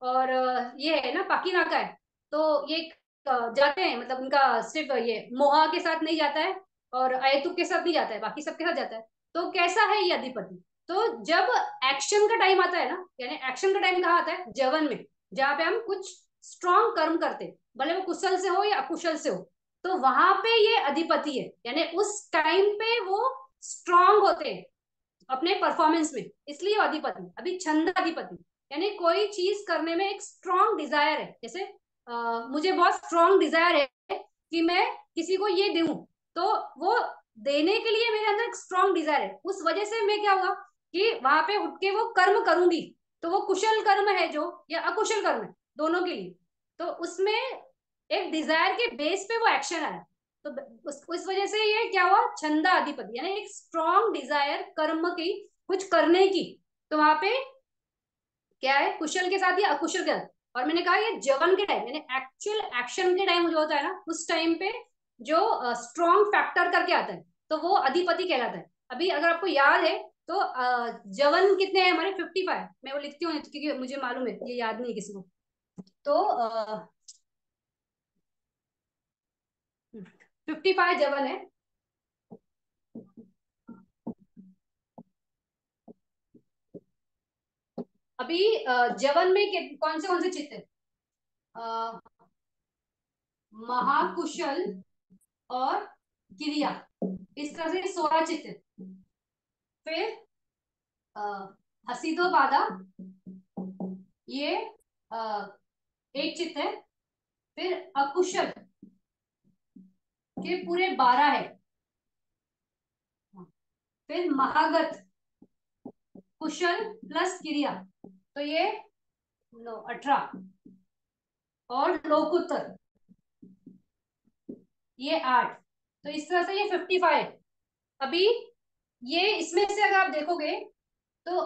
और ये है ना पाकीनाका है, तो ये जाते हैं, मतलब उनका सिर्फ ये मोहा के साथ नहीं जाता है और अहेतुक के साथ नहीं जाता है, बाकी सबके साथ जाता है। तो कैसा है ये अधिपति? तो जब एक्शन का टाइम आता है ना, यानी एक्शन का टाइम कहाँ आता है? जवन में, जहाँ पे हम कुछ स्ट्रॉन्ग कर्म करते, भले वो कुशल से हो या अकुशल से हो, तो वहां पे ये अधिपति है, यानी उस टाइम पे वो स्ट्रांग होते हैं अपने परफॉर्मेंस में, इसलिए अधिपति। अभी छंद अधिपति यानी कोई चीज करने में एक स्ट्रांग डिजायर है, जैसे मुझे बहुत स्ट्रांग डिजायर है कि मैं किसी को ये दूं, तो वो देने के लिए मेरे अंदर एक स्ट्रांग डिजायर है, उस वजह से मैं क्या हुआ कि वहां पे उठ के वो कर्म करूंगी, तो वो कुशल कर्म है जो या अकुशल कर्म है, दोनों के लिए। तो उसमें एक डिजायर के बेस पे वो एक्शन आया, तो उस वजह से ये क्या हुआ, छंदा अधिपति, यानी एक स्ट्रॉन्ग डिजायर कर्म की, कुछ करने की। तो वहां पे क्या है, कुशल के साथ या अकुशल के साथ। और मैंने कहा ये जवन के टाइम, यानी एक्चुअल एक्शन के टाइम जो होता है ना, उस टाइम पे जो स्ट्रॉन्ग फैक्टर करके आता है, तो वो अधिपति कहलाता है। अभी अगर आपको याद है तो जवन कितने हैं हमारे? 55। मैं वो लिखती हूँ क्योंकि मुझे मालूम है, ये याद नहीं है किसी को। तो 55 जवन है। अभी जवन में कौन से चित्त है? अ, महाकुशल और क्रिया, इस तरह से 16 चित्त है। फिर हसीदो बाधा, ये एक चित्त है। फिर अकुशल के पूरे 12 है। फिर महागत, कुशल प्लस क्रिया, तो ये 18। और लोकुत्तर, ये 8। तो इस तरह से ये 55। अभी ये इसमें से अगर आप देखोगे तो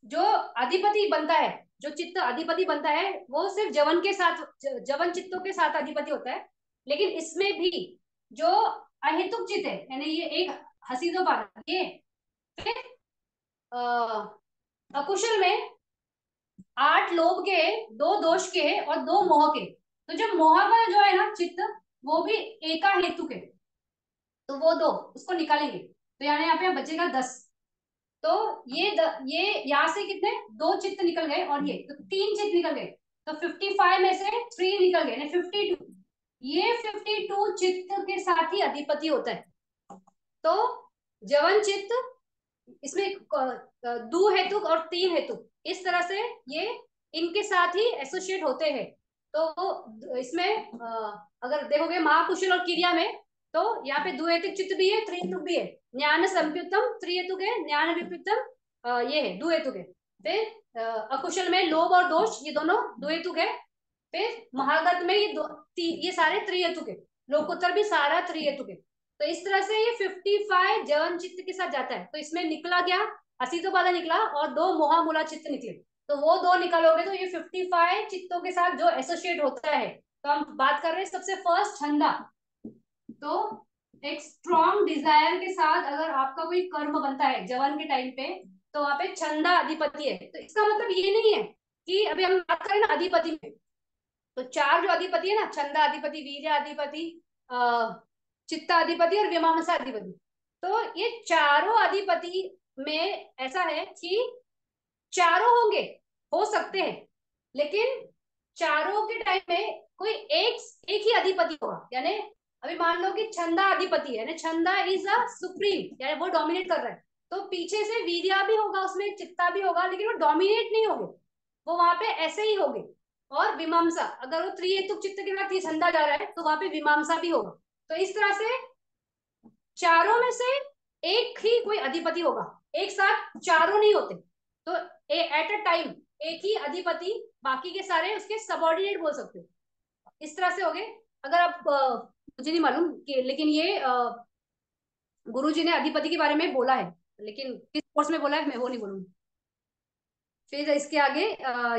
जो अधिपति बनता है, जो चित्त अधिपति बनता है, वो सिर्फ जवन के साथ, जवन चित्तों के साथ अधिपति होता है। लेकिन इसमें भी जो अहेतुक चित्त है, यानी ये एक हसीदो बाधा, ये फिर अकुशल में 8 लोभ के, 2 दोष के और 2 मोह के। तो जो मोह का जो है ना चित्त, वो भी एका हेतु के, तो वो 2 उसको निकालेंगे, तो यानी यहाँ पे बचेगा 10। तो ये यहाँ से कितने, 2 चित्त निकल गए, और ये तो 3 चित्त निकल गए। तो 55 में से 3 निकल गए, 52। ये 52 चित्त के साथ ही अधिपति होता है। तो जवन चित्त, इसमें दो हेतुक और 3 हेतुक, इस तरह से ये इनके साथ ही एसोसिएट होते हैं। तो इसमें अगर देखोगे महाकुशल और क्रिया में, तो यहाँ पे द्विहेतुक चित्त भी है, त्रिहेतुक भी है। ज्ञान संप्युक्तम त्रिहेतुक है, ज्ञान विपरीतम ये है द्विहेतुक है। फिर अकुशल में लोभ और दोष, ये दोनों द्विहेतुक है। फिर महागत में ये सारे त्रिहेतुक है। लोकोत्तर भी सारा त्रिहेतुक है। तो इस तरह से ये 55 जवन चित्त के साथ जाता है। तो इसमें निकला क्या, असीतो बाधा निकला और 2 मोहा मूला चित्त निकले। तो वो 2 निकालोगे तो ये 55 चित्तों के साथ जो एसोसिएट होता है। तो हम बात कर रहे हैं सबसे फर्स्ट छंदा। तो एक स्ट्रॉन्ग डिजायर के साथ अगर आपका कोई कर्म बनता है जवन के टाइम पे, तो वहां पे छंदा अधिपति है। तो इसका मतलब ये नहीं है कि अभी हम बात करें ना अधिपति में, तो 4 जो अधिपति है ना, छंदा अधिपति, वीर्य अधिपति, चित्त अधिपति और विमांसा अधिपति, तो ये चारों अधिपति में ऐसा है कि चारों होंगे, हो सकते हैं, लेकिन चारों के टाइम में कोई एक ही अधिपति होगा। यानी अभी मान लो कि छंदा अधिपति है, छंदा इज अ सुप्रीम, यानी वो डोमिनेट कर रहा है, तो पीछे से वीर्या भी होगा, उसमें चित्ता भी होगा, लेकिन वो डोमिनेट नहीं होंगे, वो वहां पे ऐसे ही होंगे। और विमांसा, अगर वो त्रिहेतुक चित्त के साथ ये छंदा जा रहा है, तो वहां पे विमांसा भी होगा। तो इस तरह से चारों में से एक ही कोई अधिपति होगा, एक साथ चारों नहीं होते। तो एट अ टाइम एक ही अधिपति, बाकी के सारे उसके सबऑर्डिनेट बोल सकते हो। इस तरह से हो गए। अगर आप मुझे नहीं मालूम कि, लेकिन ये गुरु जी ने अधिपति के बारे में बोला है, लेकिन किस कोर्स में बोला है मैं वो नहीं बोलूंगी। फिर इसके आगे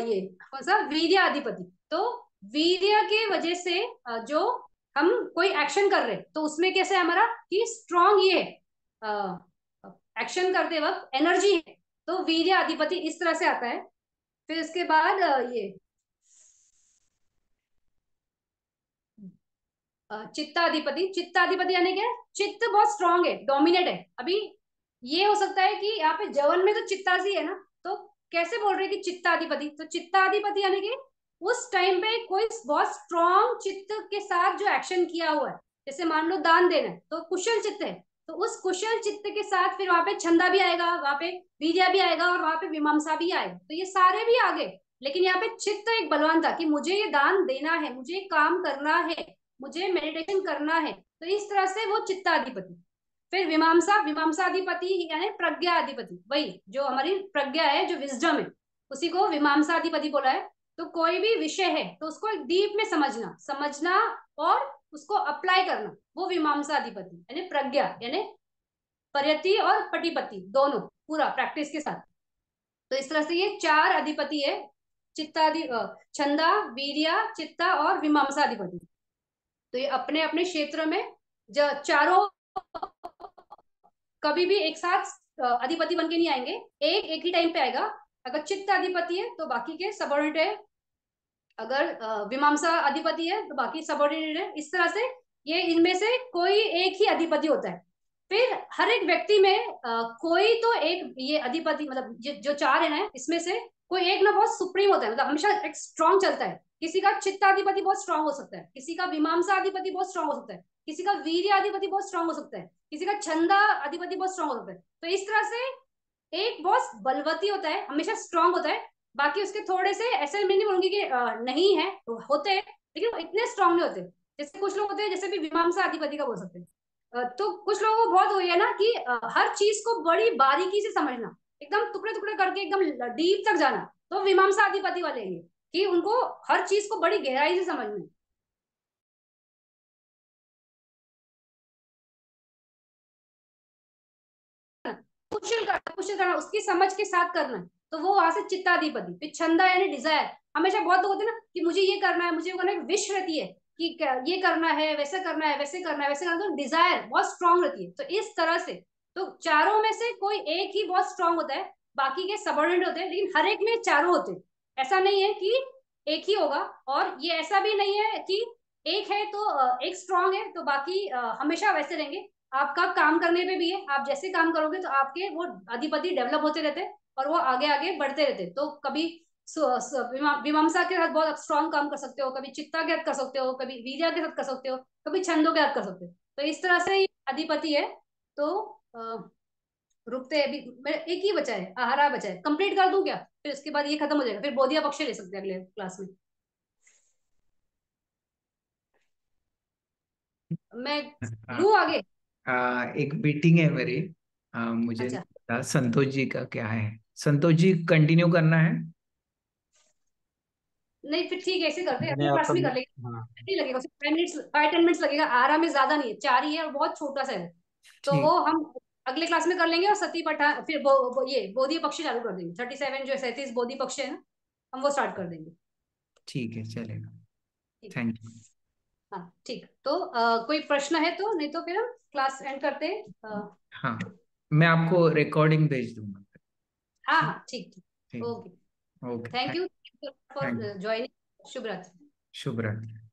ये कौन सा, वीर्य अधिपति। तो वीर्य के वजह से जो हम कोई एक्शन कर रहे हैं, तो उसमें कैसे हमारा कि स्ट्रॉन्ग ये एक्शन करते वक्त एनर्जी है, तो वीर्य अधिपति इस तरह से आता है। फिर उसके बाद ये चित्ताधिपति। चित्ताधिपति यानी क्या? चित्त बहुत स्ट्रांग है, डोमिनेट है। अभी ये हो सकता है कि यहाँ पे जवन में तो चित्ताजी है ना, तो कैसे बोल रहे हैं कि चित्ताधिपति? तो चित्ताधिपति यानी कि उस टाइम पे कोई बहुत स्ट्रांग चित्त के साथ जो एक्शन किया हुआ है, जैसे मान लो दान देना है तो कुशल चित्त है, तो उस कुशल चित्त के साथ फिर वहां पे छंदा भी आएगा, वहां पे वीर्य भी आएगा और वहां पे विमर्शा भी आएगा, तो ये सारे भी आ गए। लेकिन यहाँ पे चित्त एक बलवान था कि मुझे ये दान देना है, मुझे ये काम करना है, मुझे मेडिटेशन करना है, तो इस तरह से वो चित्ताधिपति। फिर विमांसा। विमांसाधिपति यानी प्रज्ञाधिपति, वही जो हमारी प्रज्ञा है, जो विजडम है, उसी को विमांसाधिपति बोला है। तो कोई भी विषय है तो उसको डीप में समझना, समझना और उसको अप्लाई करना, वो विमांसाधिपति यानी प्रज्ञा, यानी परियति और पटिपति दोनों पूरा प्रैक्टिस के साथ। तो इस तरह से ये चार अधिपति है, चित्तादि छंदा, वीर्य, चित्ता और विमांसाधिपति। तो ये अपने अपने क्षेत्र में जो चारों कभी भी एक साथ अधिपति बन के नहीं आएंगे, एक एक ही टाइम पे आएगा। अगर चित्त अधिपति है तो बाकी के सबऑर्डिनेट है, अगर विमांसा अधिपति है तो बाकी सबऑर्डिनेट है। इस तरह से ये इनमें से कोई एक ही अधिपति होता है। फिर हर एक व्यक्ति में कोई तो एक ये अधिपति, मतलब जो चार है ना, इसमें से कोई एक ना बहुत सुप्रीम होता है, मतलब हमेशा एक स्ट्रांग चलता है। किसी का चित्ताधिपति बहुत स्ट्रांग हो सकता है, किसी का विमांसा अधिपति बहुत स्ट्रांग हो सकता है, किसी का वीर्य अधिपति बहुत स्ट्रांग हो सकता है, किसी का छंदा अधिपति बहुत स्ट्रांग हो सकता है। तो इस तरह से एक बॉस बलवती होता है, हमेशा स्ट्रांग होता है। बाकी उसके थोड़े से ऐसे मैं नहीं बोलूंगी कि नहीं है, तो होते हैं, लेकिन वो इतने स्ट्रांग नहीं होते। जैसे कुछ लोग होते हैं, जैसे भी विमांसा अधिपति का बोल सकते हैं। तो कुछ लोगों को बहुत वही है ना कि हर चीज को बड़ी बारीकी से समझना, एकदम टुकड़े टुकड़े करके एकदम डीप तक जाना, तो विमांसा अधिपति वाले हैं ये, कि उनको हर चीज को बड़ी गहराई से समझना है। कुशल करना, उसकी समझ के साथ करना है, तो वो वहां से चित्ताधिपति। फिर छंदा यानी डिजायर। हमेशा बहुत लोग होते हैं ना कि मुझे ये करना है, मुझे वो करना है, विश रहती है कि ये करना है, वैसे करना है, वैसे करना है, वैसे करना है, तो डिजायर बहुत स्ट्रांग रहती है। तो इस तरह से तो चारों में से कोई एक ही बहुत स्ट्रांग होता है, बाकी के सबऑर्डिनेट होते हैं, लेकिन हर एक में चारों होते हैं। ऐसा नहीं है कि एक ही होगा, और ये ऐसा भी नहीं है कि एक है तो एक स्ट्रांग है तो बाकी हमेशा वैसे रहेंगे। आपका काम करने पे भी है, आप जैसे काम करोगे तो आपके वो अधिपति डेवलप होते रहते हैं और वो आगे आगे बढ़ते रहते हैं। तो कभी विमर्शा के साथ बहुत स्ट्रांग काम कर सकते हो, कभी चित्ता के साथ कर सकते हो, कभी वीर्य के साथ कर सकते हो, कभी छंदों के साथ कर सकते हो। तो इस तरह से ये अधिपति है। तो रुकते हैं अभी, मेरा एक ही बचा है, आहारा बचा है, कंप्लीट कर दूं क्या? फिर उसके बाद ये खत्म हो जाएगा, फिर बोधिया पक्ष ले सकते हैं अगले क्लास में। मैं हाँ। लू आगे? एक मीटिंग है मेरी। मुझे नहीं अच्छा, पता संतोष जी का क्या है। संतोष जी कंटिन्यू करना है। नहीं फिर ठीक है, ऐसे करते हैं, नहीं अगले आप क्लास में कर लेंगे। हाँ नहीं लगेगा, सिर्फ 5 मिनट्स, 5-10 मिनट्स लगेगा, आराम में, ज्यादा नहीं है, चार ही है और बहुत छोटा सा है। तो ठीक। वो हम अगले क्लास में कर लेंगे, और सती पठा फिर ये बोधि पक्ष चालू कर देंगे, 37 जो 37 बोधि पक्ष है ना, हम वो स्टार्ट कर देंगे। ठीक है, चलेगा। ठीक है। Thank you. हाँ ठीक, तो कोई प्रश्न है तो, नहीं तो फिर हम क्लास एंड करते हैं। हाँ, मैं आपको रिकॉर्डिंग भेज दूंगा। हाँ ठीक। हाँ ठीक ठीक, ठीक। Okay. Okay, thank you for thank you. Joining. शुभ रात्रि। शुभ रात्रि।